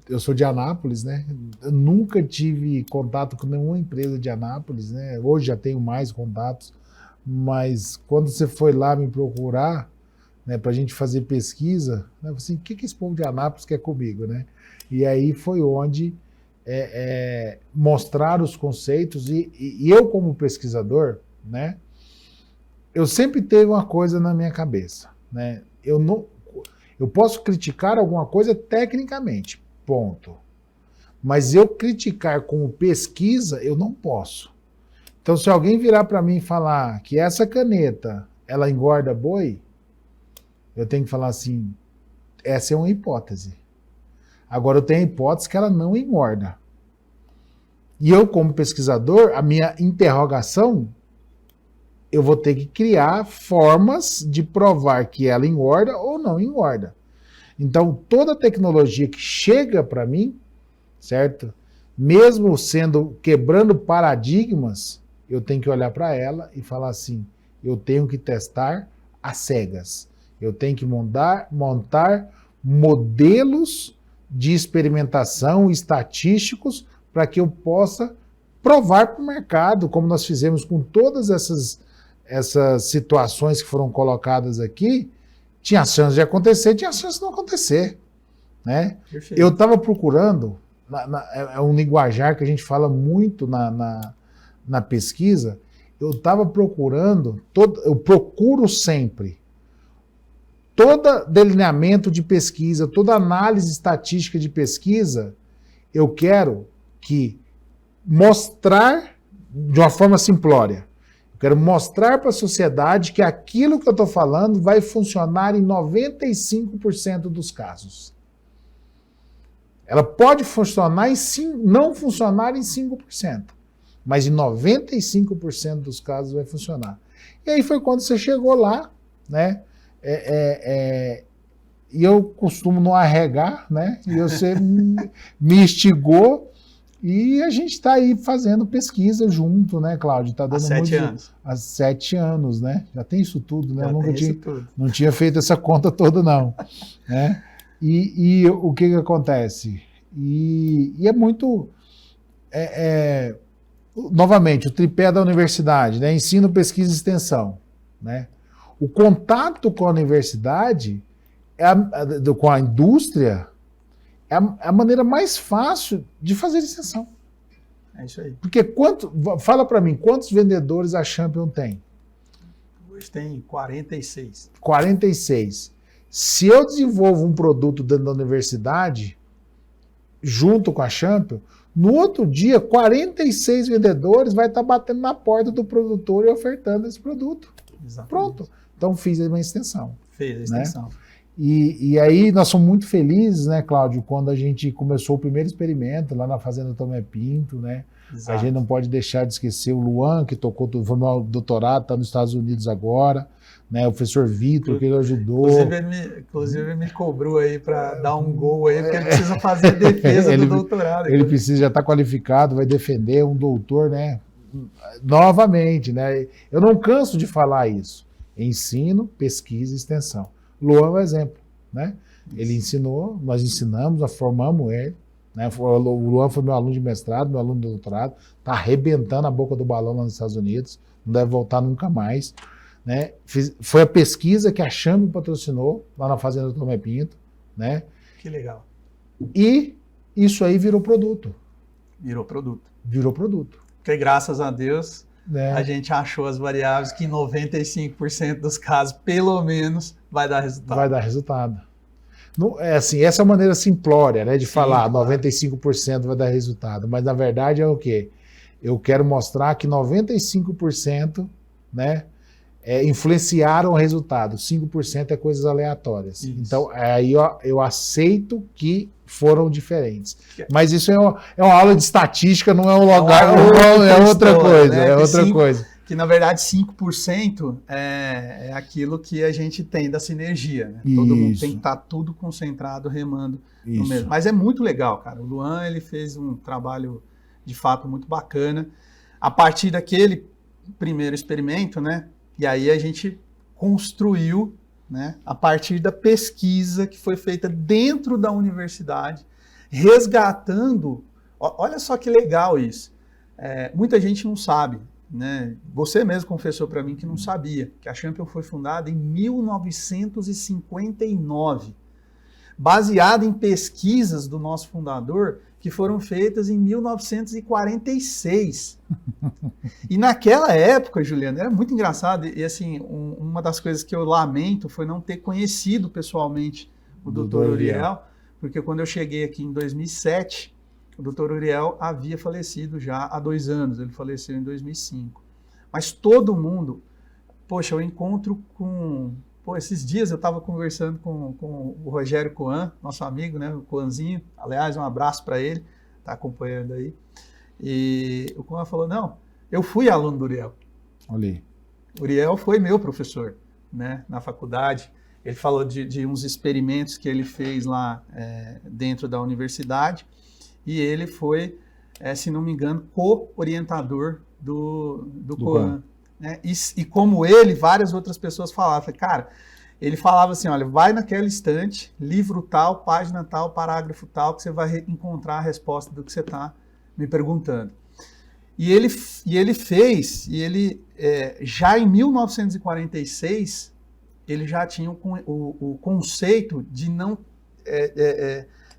eu sou de Anápolis, né? Eu nunca tive contato com nenhuma empresa de Anápolis, né? Hoje já tenho mais contatos, mas quando você foi lá me procurar, né, para a gente fazer pesquisa, né, eu falei assim, o que esse povo de Anápolis quer comigo, né? E aí foi onde mostrar os conceitos e eu como pesquisador, né, eu sempre teve uma coisa na minha cabeça, né, eu posso criticar alguma coisa tecnicamente, ponto, mas eu criticar como pesquisa, eu não posso. Então se alguém virar para mim e falar que essa caneta, ela engorda boi, eu tenho que falar assim, essa é uma hipótese. Agora eu tenho a hipótese que ela não engorda. E eu, como pesquisador, a minha interrogação, eu vou ter que criar formas de provar que ela engorda ou não engorda. Então, toda tecnologia que chega para mim, certo? Mesmo quebrando paradigmas, eu tenho que olhar para ela e falar assim, eu tenho que testar às cegas. Eu tenho que montar modelos de experimentação estatísticos para que eu possa provar para o mercado, como nós fizemos com todas essas situações que foram colocadas aqui, tinha chance de acontecer, tinha chance de não acontecer. Né? Eu estava procurando, é um linguajar que a gente fala muito na pesquisa, eu estava procurando, eu procuro sempre, todo delineamento de pesquisa, toda análise estatística de pesquisa, eu quero mostrar de uma forma simplória. Eu quero mostrar para a sociedade que aquilo que eu estou falando vai funcionar em 95% dos casos. Ela pode funcionar não funcionar em 5%, mas em 95% dos casos vai funcionar. E aí foi quando você chegou lá, né? E eu costumo não arregar, né? E você me instigou e a gente está aí fazendo pesquisa junto, né, Cláudio? Tá dando há 7 anos. Há 7 anos, né? Já tem isso tudo, né? Já eu nunca não tinha feito essa conta toda, não. Né? E o que acontece? E é muito... novamente, o tripé da universidade, né? Ensino, pesquisa e extensão. Né? O contato com a universidade, com a indústria, é a maneira mais fácil de fazer extensão. É isso aí. Porque fala para mim, quantos vendedores a Champion tem? Hoje tem 46. 46. Se eu desenvolvo um produto dentro da universidade, junto com a Champion, no outro dia, 46 vendedores vai estar batendo na porta do produtor e ofertando esse produto. Exatamente. Pronto. Então fiz uma extensão. Fez a extensão. Né? E aí nós somos muito felizes, né, Cláudio, quando a gente começou o primeiro experimento lá na Fazenda Tomé Pinto, né? Exato. A gente não pode deixar de esquecer o Luan, que foi no doutorado, está nos Estados Unidos agora, né? O professor Vitor, que ele ajudou. Inclusive ele me cobrou aí para dar um gol aí, porque ele precisa fazer a defesa do doutorado. Ele precisa, já está qualificado, vai defender um doutor, né? Novamente, né? Eu não canso de falar isso. Ensino, pesquisa e extensão. Luan é um exemplo, né? Ele ensinou, nós ensinamos, nós formamos ele, né? O Luan foi meu aluno de mestrado, meu aluno de doutorado, está arrebentando a boca do balão lá nos Estados Unidos, não deve voltar nunca mais, né? Foi a pesquisa que a Champion patrocinou lá na Fazenda Tomé Pinto, né? Que legal. E isso aí virou produto. Virou produto. Virou produto. Porque graças a Deus a gente achou as variáveis que em 95% dos casos, pelo menos, vai dar resultado. Vai dar resultado. Não, é assim, essa é a maneira simplória, né, de falar, claro. 95% vai dar resultado, mas na verdade é o quê? Eu quero mostrar que 95%, né, influenciaram o resultado, 5% é coisas aleatórias. Isso. Então, aí eu aceito que foram diferentes. Mas isso é uma aula de estatística, não é um lugar, é outra coisa, né? É outra coisa. Que, na verdade, 5% é aquilo que a gente tem da sinergia, né? Todo mundo tem que estar tudo concentrado, remando no mesmo. Mas é muito legal, cara. O Luan, ele fez um trabalho, de fato, muito bacana. A partir daquele primeiro experimento, né? E aí a gente construiu, né, a partir da pesquisa que foi feita dentro da universidade, resgatando, olha só que legal isso, muita gente não sabe, né? Você mesmo confessou para mim que não sabia, que a Champion foi fundada em 1959, baseada em pesquisas do nosso fundador, que foram feitas em 1946. E naquela época, Juliano, era muito engraçado, e assim, uma das coisas que eu lamento foi não ter conhecido pessoalmente o Dr. Uriel, porque quando eu cheguei aqui em 2007, o Dr. Uriel havia falecido já há 2 anos, ele faleceu em 2005. Mas todo mundo, poxa, eu encontro com... Pô, esses dias eu estava conversando com o Rogério Coan, nosso amigo, né, o Coanzinho, aliás, um abraço para ele, está acompanhando aí. E o Coan falou, não, eu fui aluno do Uriel. Olhei. O Uriel foi meu professor, né, na faculdade. Ele falou de uns experimentos que ele fez lá dentro da universidade, e ele foi, se não me engano, co-orientador do Coan. Né? E como ele, várias outras pessoas falavam. Cara, ele falava assim, olha, vai naquela estante, livro tal, página tal, parágrafo tal, que você vai encontrar a resposta do que você está me perguntando. E ele fez, já em 1946, ele já tinha o conceito de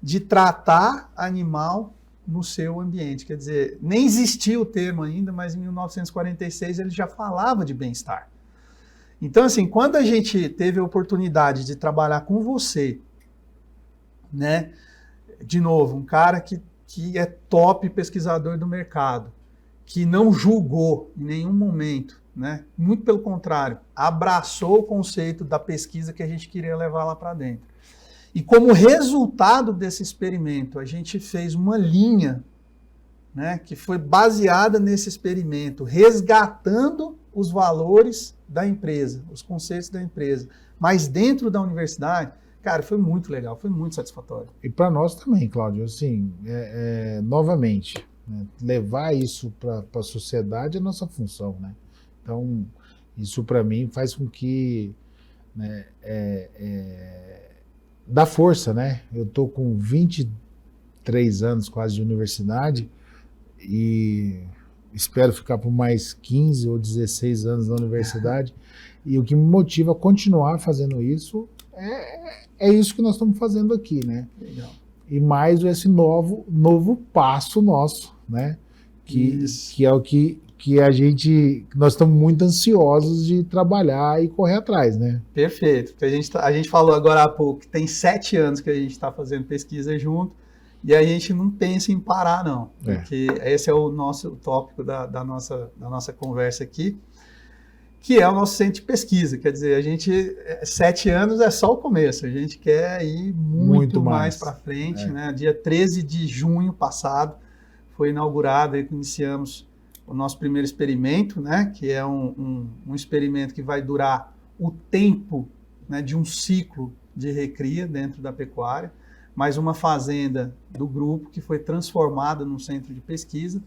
de tratar animal no seu ambiente. Quer dizer, nem existia o termo ainda, mas em 1946 ele já falava de bem-estar. Então, assim, quando a gente teve a oportunidade de trabalhar com você, né, de novo, um cara que é top pesquisador do mercado, que não julgou em nenhum momento, né, muito pelo contrário, abraçou o conceito da pesquisa que a gente queria levar lá para dentro. E como resultado desse experimento, a gente fez uma linha, né, que foi baseada nesse experimento, resgatando os valores da empresa, os conceitos da empresa, mas dentro da universidade, cara, foi muito legal, foi muito satisfatório. E para nós também, Cláudio, assim, novamente, né, levar isso para a sociedade é a nossa função, né? Então, isso para mim faz com que, né, dá força, né? Eu estou com 23 anos quase de universidade e espero ficar por mais 15 ou 16 anos na universidade. E o que me motiva a continuar fazendo isso é isso que nós estamos fazendo aqui, né? Legal. E mais esse novo passo nosso, né? Que é o que nós estamos muito ansiosos de trabalhar e correr atrás, né? Perfeito, porque a gente falou agora há pouco que tem 7 anos que a gente está fazendo pesquisa junto e a gente não pensa em parar, não, porque esse é o nosso tópico da nossa conversa aqui, que é o nosso centro de pesquisa. Quer dizer, a gente, 7 anos é só o começo, a gente quer ir muito mais para frente, né? Dia 13 de junho passado foi inaugurado, aí iniciamos o nosso primeiro experimento, né, que é um experimento que vai durar o tempo, né, de um ciclo de recria dentro da pecuária, mais uma fazenda do grupo que foi transformada num centro de pesquisa.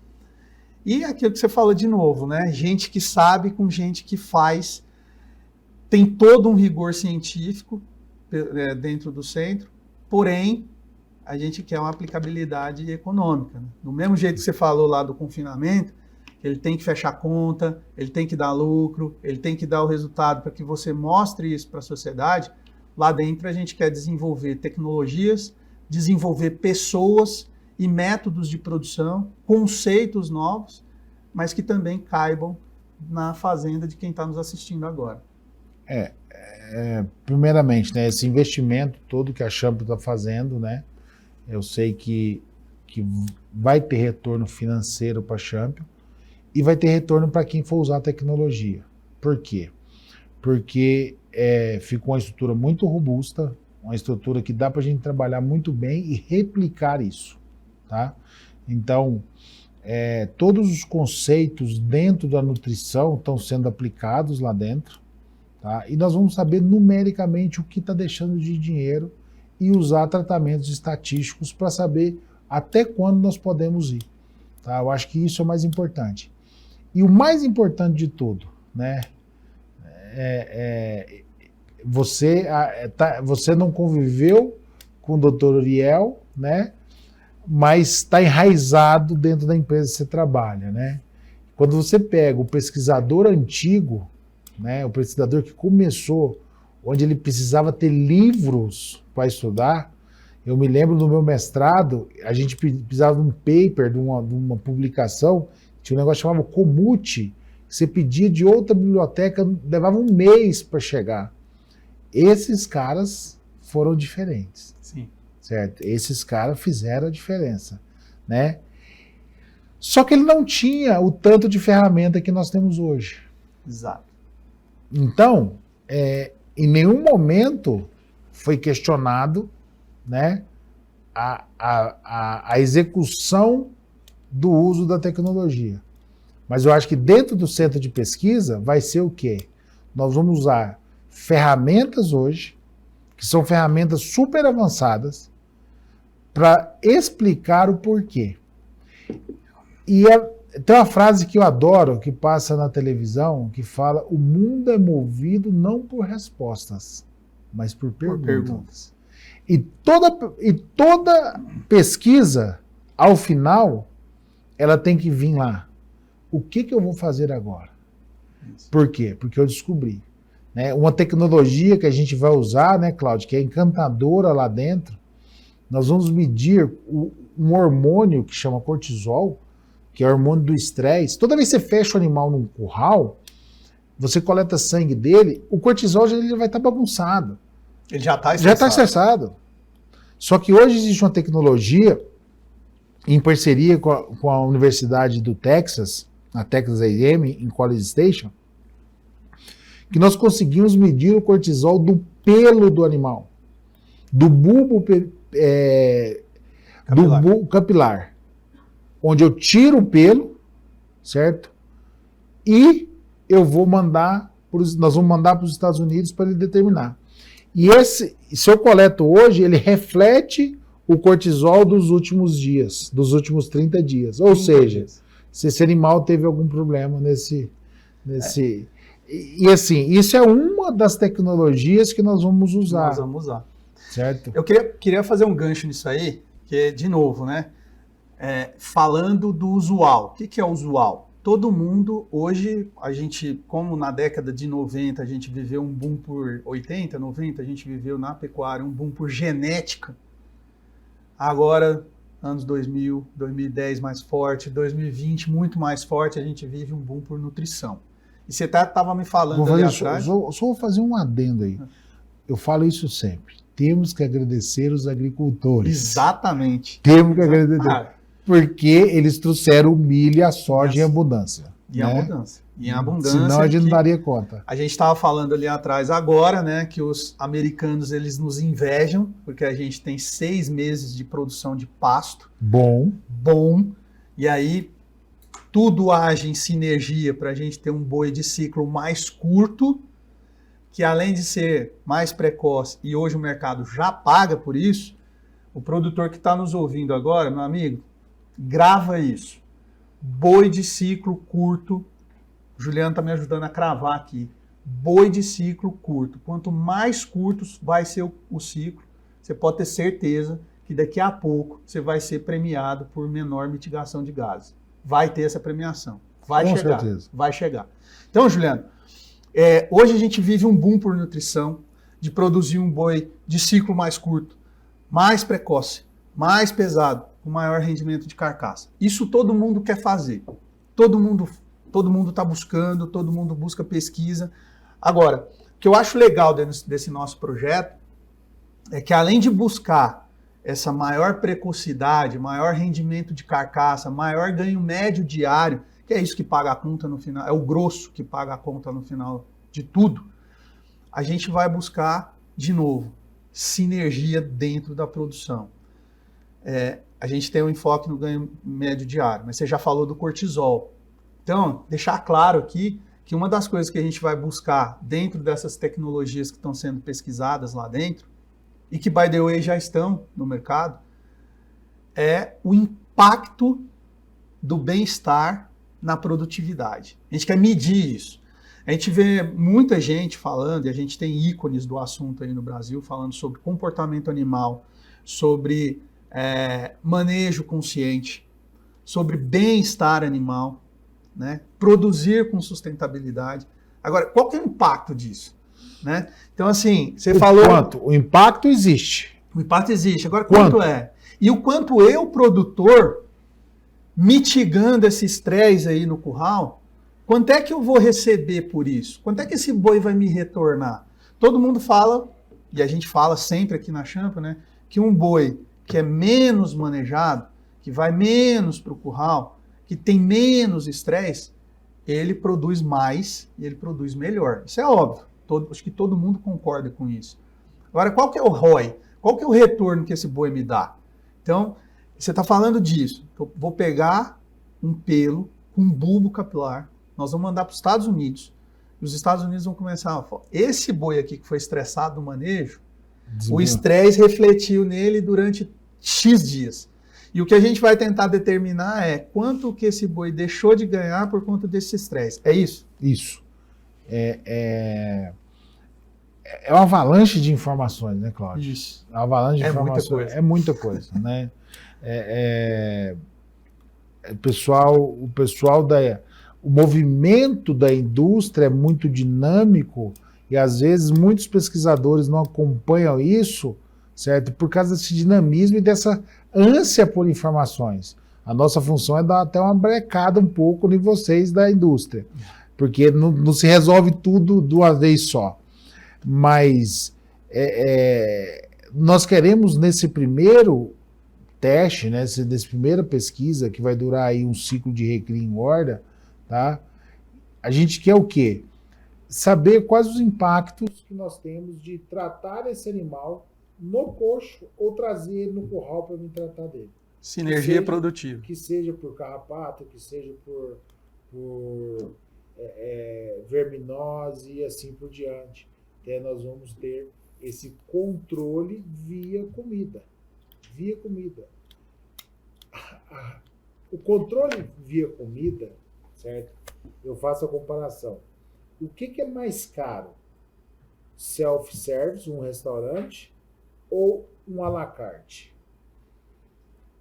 E aquilo que você falou de novo, né, gente que sabe com gente que faz, tem todo um rigor científico dentro do centro, porém, a gente quer uma aplicabilidade econômica. Né? Do mesmo jeito que você falou lá do confinamento, ele tem que fechar conta, ele tem que dar lucro, ele tem que dar o resultado para que você mostre isso para a sociedade. Lá dentro a gente quer desenvolver tecnologias, desenvolver pessoas e métodos de produção, conceitos novos, mas que também caibam na fazenda de quem está nos assistindo agora? Primeiramente, né, esse investimento todo que a Champion está fazendo, né, eu sei que vai ter retorno financeiro para a Champion e vai ter retorno para quem for usar a tecnologia. Por quê? Porque ficou uma estrutura muito robusta, uma estrutura que dá para a gente trabalhar muito bem e replicar isso, tá? Então, todos os conceitos dentro da nutrição estão sendo aplicados lá dentro, tá? E nós vamos saber numericamente o que está deixando de dinheiro e usar tratamentos estatísticos para saber até quando nós podemos ir, tá? Eu acho que isso é o mais importante. E o mais importante de tudo, né? Você não conviveu com o Dr. Uriel, né? Mas está enraizado dentro da empresa que você trabalha, né? Quando você pega o pesquisador antigo, né? O pesquisador que começou, onde ele precisava ter livros para estudar. Eu me lembro do meu mestrado, a gente precisava de um paper, de uma publicação, tinha um negócio que chamava Comute, que você pedia de outra biblioteca, levava um mês para chegar. Esses caras foram diferentes. Sim. Certo? Esses caras fizeram a diferença, né? Só que ele não tinha o tanto de ferramenta que nós temos hoje. Exato. Então, em nenhum momento foi questionado, né, a execução do uso da tecnologia. Mas eu acho que dentro do centro de pesquisa vai ser o quê? Nós vamos usar ferramentas hoje, que são ferramentas super avançadas, para explicar o porquê. E tem uma frase que eu adoro, que passa na televisão, que fala: o mundo é movido não por respostas, mas por perguntas. E toda pesquisa, ao final, ela tem que vir lá. O que eu vou fazer agora? Por quê? Porque eu descobri. Né? Uma tecnologia que a gente vai usar, né, Cláudio, que é encantadora lá dentro, nós vamos medir um hormônio que chama cortisol, que é o hormônio do estresse. Toda vez que você fecha o animal num curral, você coleta sangue dele, o cortisol ele vai estar bagunçado. Ele já está estressado. Já está estressado. Só que hoje existe uma tecnologia, em parceria com a Universidade do Texas, a Texas A&M, em College Station, que nós conseguimos medir o cortisol do pelo do animal, do bulbo capilar, onde eu tiro o pelo, certo? E nós vamos mandar para os Estados Unidos para ele determinar. E se eu coleto hoje, ele reflete o cortisol dos últimos dias, dos últimos 30 dias. Ou seja, se esse animal teve algum problema nesse. E assim, isso é uma das tecnologias que nós vamos usar. Nós vamos usar. Certo? Eu queria fazer um gancho nisso aí, que de novo, né? Falando do usual. O que é usual? Todo mundo, hoje, a gente, como na década de 90, a gente viveu um boom por 80, 90, a gente viveu na pecuária um boom por genética. Agora, anos 2000, 2010 mais forte, 2020 muito mais forte, a gente vive um boom por nutrição. E você estava me falando ali atrás... Só vou fazer um adendo aí. Eu falo isso sempre. Temos que agradecer os agricultores. Exatamente. Temos que agradecer. Porque eles trouxeram o milho e a soja em abundância. Em abundância. Em abundância. Senão a gente não daria conta. A gente estava falando ali atrás agora, né, que os americanos eles nos invejam, porque a gente tem 6 meses de produção de pasto. Bom. E aí tudo age em sinergia para a gente ter um boi de ciclo mais curto, que além de ser mais precoce, e hoje o mercado já paga por isso, o produtor que está nos ouvindo agora, meu amigo, grava isso. Boi de ciclo curto. O Juliano está me ajudando a cravar aqui. Boi de ciclo curto. Quanto mais curtos vai ser o ciclo, você pode ter certeza que daqui a pouco você vai ser premiado por menor mitigação de gases. Vai ter essa premiação. Vai chegar. Então, Juliano, hoje a gente vive um boom por nutrição, de produzir um boi de ciclo mais curto, mais precoce, mais pesado, com maior rendimento de carcaça. Isso todo mundo quer fazer. Todo todo mundo está buscando, todo mundo busca pesquisa. Agora, o que eu acho legal desse nosso projeto é que além de buscar essa maior precocidade, maior rendimento de carcaça, maior ganho médio diário, que é isso que paga a conta no final, é o grosso que paga a conta no final de tudo, a gente vai buscar, de novo, sinergia dentro da produção. A gente tem um enfoque no ganho médio diário, mas você já falou do cortisol. Então, deixar claro aqui que uma das coisas que a gente vai buscar dentro dessas tecnologias que estão sendo pesquisadas lá dentro, e que, by the way, já estão no mercado, é o impacto do bem-estar na produtividade. A gente quer medir isso. A gente vê muita gente falando, e a gente tem ícones do assunto aí no Brasil, falando sobre comportamento animal, sobre manejo consciente, sobre bem-estar animal, né? Produzir com sustentabilidade. Agora, qual que é o impacto disso? Né? Então, assim, você falou... Quanto? O impacto existe. O impacto existe. Agora, quanto é? E o quanto eu, produtor, mitigando esse estresse aí no curral, quanto é que eu vou receber por isso? Quanto é que esse boi vai me retornar? Todo mundo fala, e a gente fala sempre aqui na Champion, né, que um boi que é menos manejado, que vai menos para o curral, que tem menos estresse, ele produz mais e ele produz melhor. Isso é óbvio. Acho que todo mundo concorda com isso. Agora, qual que é o ROI? Qual que é o retorno que esse boi me dá? Então, você está falando disso. Eu vou pegar um pelo com um bulbo capilar, nós vamos mandar para os Estados Unidos. E os Estados Unidos vão começar a falar, esse boi aqui que foi estressado no manejo, o estresse refletiu nele durante X dias. E o que a gente vai tentar determinar é quanto que esse boi deixou de ganhar por conta desse estresse. É isso? Isso. É uma avalanche de informações, né, Cláudio? Isso. É uma avalanche de informações. Muita coisa. É muita coisa, né? O pessoal o movimento da indústria é muito dinâmico e às vezes muitos pesquisadores não acompanham isso, certo? Por causa desse dinamismo e dessa ânsia por informações. A nossa função é dar até uma brecada um pouco em vocês da indústria, porque não se resolve tudo de uma vez só. Mas nós queremos nesse primeiro teste, né, nessa primeira pesquisa, que vai durar aí um ciclo de recria em engorda, tá? A gente quer o quê? Saber quais os impactos que nós temos de tratar esse animal no coxo ou trazer ele no curral para me tratar dele. Sinergia produtiva. Que seja por carrapato, que seja por verminose e assim por diante. Até nós vamos ter esse controle via comida. Via comida. O controle via comida, certo? Eu faço a comparação. O que é mais caro? Self-service, um restaurante, ou um à la carte?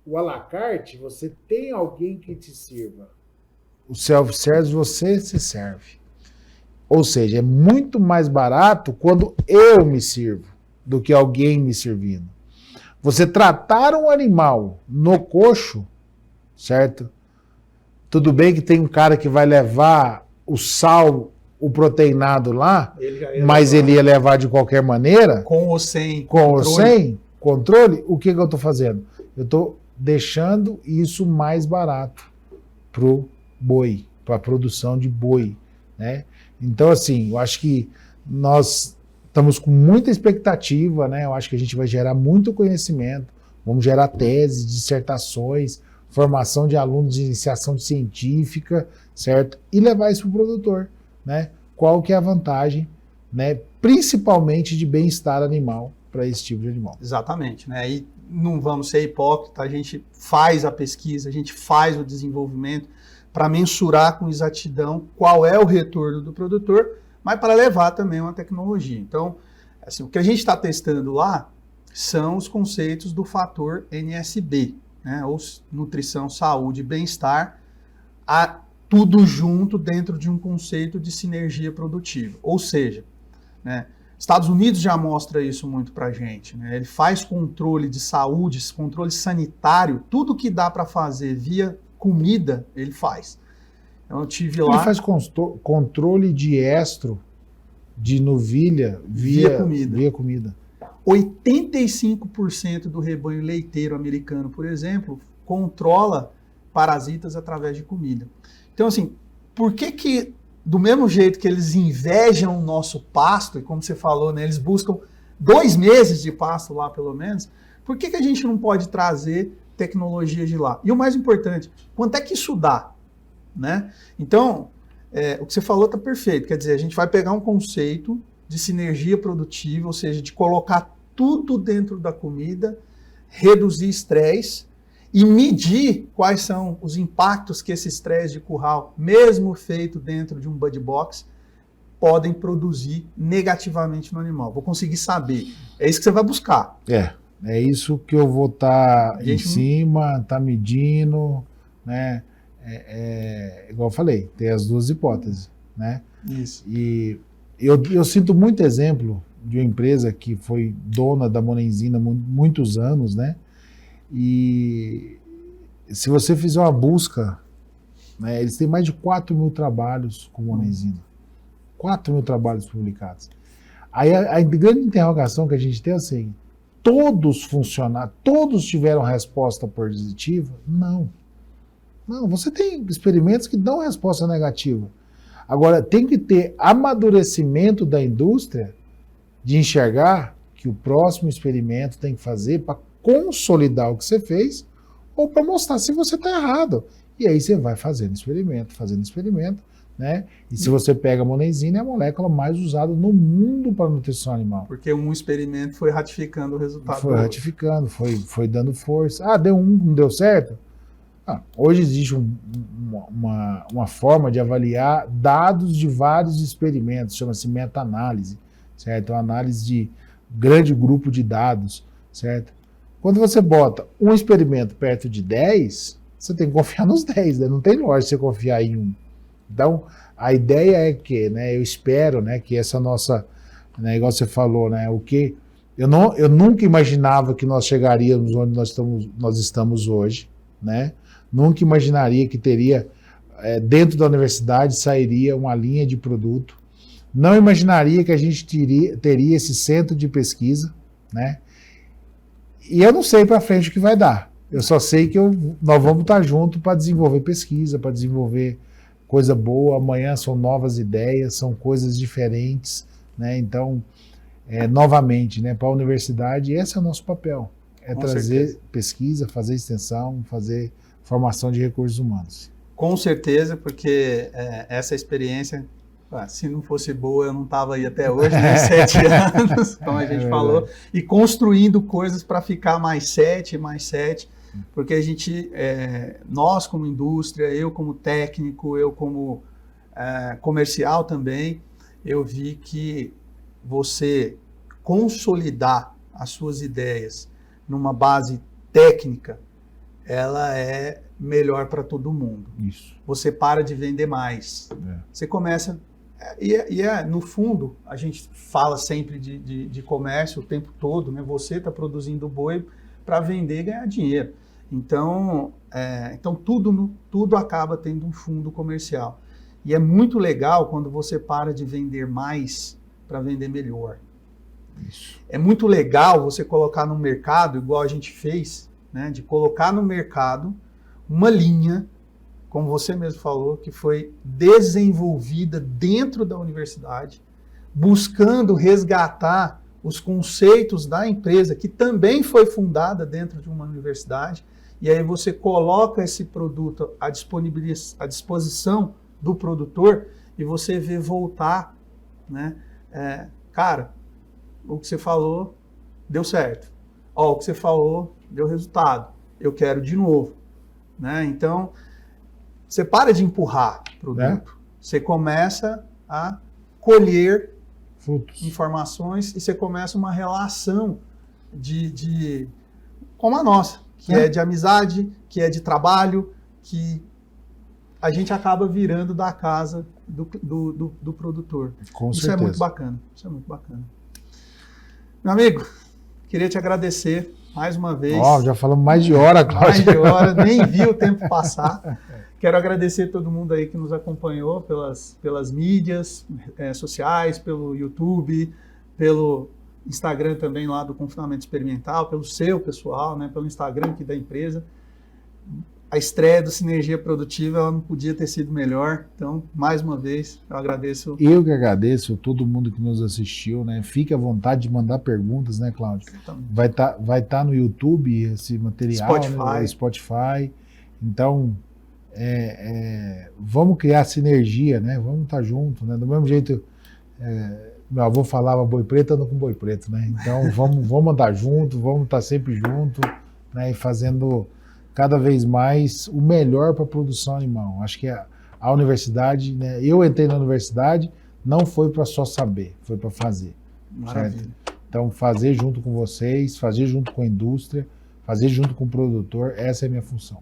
O à la carte, você tem alguém que te sirva. O self-service, você se serve. Ou seja, é muito mais barato quando eu me sirvo do que alguém me servindo. Você tratar um animal no coxo, certo? Tudo bem que tem um cara que vai levar o sal, o proteinado lá, mas ele ia levar de qualquer maneira. Com ou sem controle. Ou sem controle, o que eu estou fazendo? Eu estou deixando isso mais barato pro boi, para a produção de boi, né? Então, assim, eu acho que nós estamos com muita expectativa, né? Eu acho que a gente vai gerar muito conhecimento, vamos gerar teses, dissertações, formação de alunos de iniciação científica, certo? E levar isso para o produtor, né? Qual que é a vantagem, né? Principalmente de bem-estar animal para esse tipo de animal. Exatamente, né? E não vamos ser hipócritas, a gente faz a pesquisa, a gente faz o desenvolvimento para mensurar com exatidão qual é o retorno do produtor, mas para levar também uma tecnologia. Então, assim, o que a gente está testando lá são os conceitos do fator NSB, né? Ou nutrição, saúde e bem-estar, tudo junto dentro de um conceito de sinergia produtiva. Ou seja, né, Estados Unidos já mostra isso muito para a gente, né? Ele faz controle de saúde, controle sanitário, tudo que dá para fazer via comida, ele faz. Então, eu tive Ele lá... faz controle de estro de novilha via comida. 85% do rebanho leiteiro americano, por exemplo, controla parasitas através de comida. Então, assim, por que do mesmo jeito que eles invejam o nosso pasto, e como você falou, né, eles buscam 2 meses de pasto lá, pelo menos, por que a gente não pode trazer tecnologia de lá? E o mais importante, quanto é que isso dá? Né? Então, o que você falou está perfeito. Quer dizer, a gente vai pegar um conceito de sinergia produtiva, ou seja, de colocar tudo dentro da comida, reduzir estresse e medir quais são os impactos que esse estresse de curral, mesmo feito dentro de um bud box, podem produzir negativamente no animal. Vou conseguir saber. É isso que você vai buscar. É isso que eu vou estar em cima, estar medindo, né? Igual eu falei, tem as 2 hipóteses, né? Isso. E eu sinto muito exemplo de uma empresa que foi dona da Monenzina há muitos anos, né? E se você fizer uma busca, né, eles têm mais de 4.000 trabalhos com Monenzina. 4.000 trabalhos publicados. Aí a grande interrogação que a gente tem é assim, todos funcionaram, todos tiveram resposta positiva? Não. Não, você tem experimentos que dão resposta negativa. Agora, tem que ter amadurecimento da indústria de enxergar que o próximo experimento tem que fazer para consolidar o que você fez ou para mostrar se você está errado. E aí você vai fazendo experimento, né? E se você pega a monenzina, é a molécula mais usada no mundo para nutrição animal. Porque um experimento foi ratificando o resultado. Foi ratificando, foi dando força. Ah, deu não deu certo? Hoje existe uma forma de avaliar dados de vários experimentos, chama-se meta-análise, certo? Uma análise de grande grupo de dados, certo? Quando você bota um experimento perto de 10, você tem que confiar nos 10, né? Não tem lógica você confiar em um. Então, a ideia é que, né, eu espero, né, que essa nossa, né, igual você falou, né, o que eu nunca imaginava que nós chegaríamos onde nós estamos hoje, né? Nunca imaginaria que teria, dentro da universidade, sairia uma linha de produto. Não imaginaria que a gente teria esse centro de pesquisa, né? E eu não sei para frente o que vai dar. Eu só sei que nós vamos estar juntos para desenvolver pesquisa, para desenvolver coisa boa. Amanhã são novas ideias, são coisas diferentes, né? Então, novamente, né, para a universidade, esse é o nosso papel. Com trazer certeza. Pesquisa, fazer extensão, fazer formação de recursos humanos. Com certeza, porque essa experiência, se não fosse boa, eu não estava aí até hoje, né? 7 anos, como a gente falou, e construindo coisas para ficar mais 7, porque a gente, nós como indústria, eu como técnico, eu como comercial também, eu vi que você consolidar as suas ideias numa base técnica, ela é melhor para todo mundo. Isso. Você para de vender mais. Você começa... no fundo, a gente fala sempre de comércio o tempo todo, né? Você está produzindo boi para vender e ganhar dinheiro. Então tudo acaba tendo um fundo comercial. E é muito legal quando você para de vender mais para vender melhor. Isso. É muito legal você colocar no mercado, igual a gente fez, né, de colocar no mercado uma linha, como você mesmo falou, que foi desenvolvida dentro da universidade, buscando resgatar os conceitos da empresa, que também foi fundada dentro de uma universidade, e aí você coloca esse produto à disposição do produtor e você vê voltar, né? Cara, o que você falou deu certo. O que você falou deu resultado. Eu quero de novo. Né? Então, você para de empurrar produto. Você começa a colher frutos, informações, e você começa uma relação como a nossa, que é de amizade, que é de trabalho, que a gente acaba virando da casa do produtor. Com Isso certeza. é muito bacana. Isso é muito bacana. Meu amigo, queria te agradecer mais uma vez. Já falamos mais de hora, Cláudio. Mais de hora, nem vi o tempo passar. Quero agradecer todo mundo aí que nos acompanhou pelas mídias sociais, pelo YouTube, pelo Instagram também lá do Confinamento Experimental, pelo seu pessoal, né, pelo Instagram aqui da empresa. A estreia do Sinergia Produtiva, ela não podia ter sido melhor. Então, mais uma vez, eu agradeço. Eu que agradeço todo mundo que nos assistiu, né? Fique à vontade de mandar perguntas, né, Cláudio? Vai tá no YouTube esse material, Spotify. Né? Spotify. Então, vamos criar sinergia, né? Vamos estar juntos, né? Do mesmo jeito, meu avô falava boi preto, anda com boi preto, né? Então, vamos andar junto, vamos estar sempre junto, né? E fazendo cada vez mais o melhor para a produção animal. Acho que a universidade, né? Eu entrei na universidade, não foi para só saber, foi para fazer. Maravilha. Certo? Então, fazer junto com vocês, fazer junto com a indústria, fazer junto com o produtor, essa é a minha função.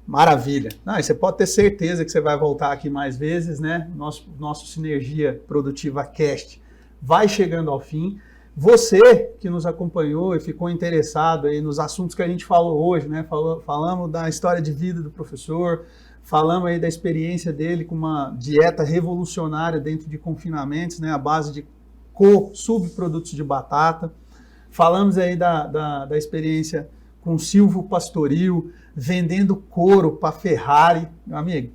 Maravilha. Não, e você pode ter certeza que você vai voltar aqui mais vezes, né? Nosso Sinergia Produtiva Cast vai chegando ao fim. Você que nos acompanhou e ficou interessado aí nos assuntos que a gente falou hoje, né? Falamos da história de vida do professor, falamos aí da experiência dele com uma dieta revolucionária dentro de confinamentos, né? À base de subprodutos de batata. Falamos aí da experiência com Silvio Pastoril, vendendo couro para Ferrari, meu amigo.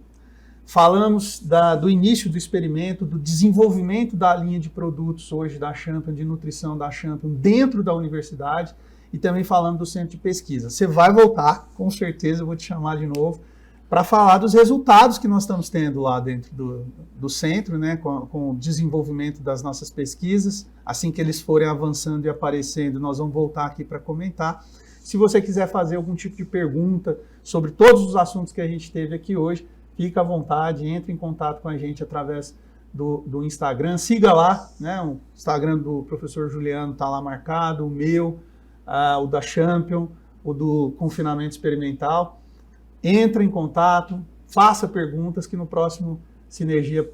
Falamos do início do experimento, do desenvolvimento da linha de produtos hoje da Champion, de nutrição da Champion dentro da universidade, e também falando do centro de pesquisa. Você vai voltar, com certeza, eu vou te chamar de novo, para falar dos resultados que nós estamos tendo lá dentro do centro, né, com o desenvolvimento das nossas pesquisas. Assim que eles forem avançando e aparecendo, nós vamos voltar aqui para comentar. Se você quiser fazer algum tipo de pergunta sobre todos os assuntos que a gente teve aqui hoje, fica à vontade, entre em contato com a gente através do Instagram. Siga lá, né? O Instagram do professor Juliano está lá marcado, o meu, o da Champion, o do Confinamento Experimental. Entre em contato, faça perguntas que no próximo Sinergia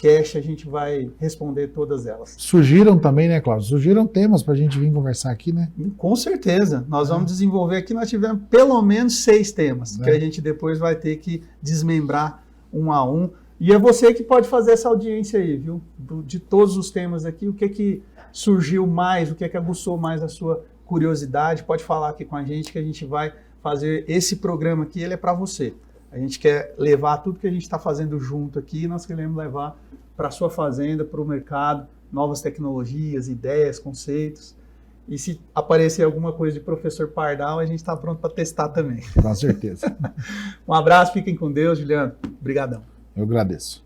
Cast a gente vai responder todas elas. Surgiram também, né, Cláudio? Surgiram temas para a gente vir conversar aqui, né? Com certeza. Nós vamos desenvolver aqui, nós tivemos pelo menos 6 temas, que a gente depois vai ter que desmembrar um a um. E é você que pode fazer essa audiência aí, viu? De todos os temas aqui, o que surgiu mais, o que aguçou mais a sua curiosidade, pode falar aqui com a gente vai fazer esse programa aqui, ele é para você. A gente quer levar tudo que a gente está fazendo junto aqui, nós queremos levar para a sua fazenda, para o mercado, novas tecnologias, ideias, conceitos. E se aparecer alguma coisa de professor Pardal, a gente está pronto para testar também. Com certeza. Um abraço, fiquem com Deus, Juliano. Obrigadão. Eu agradeço.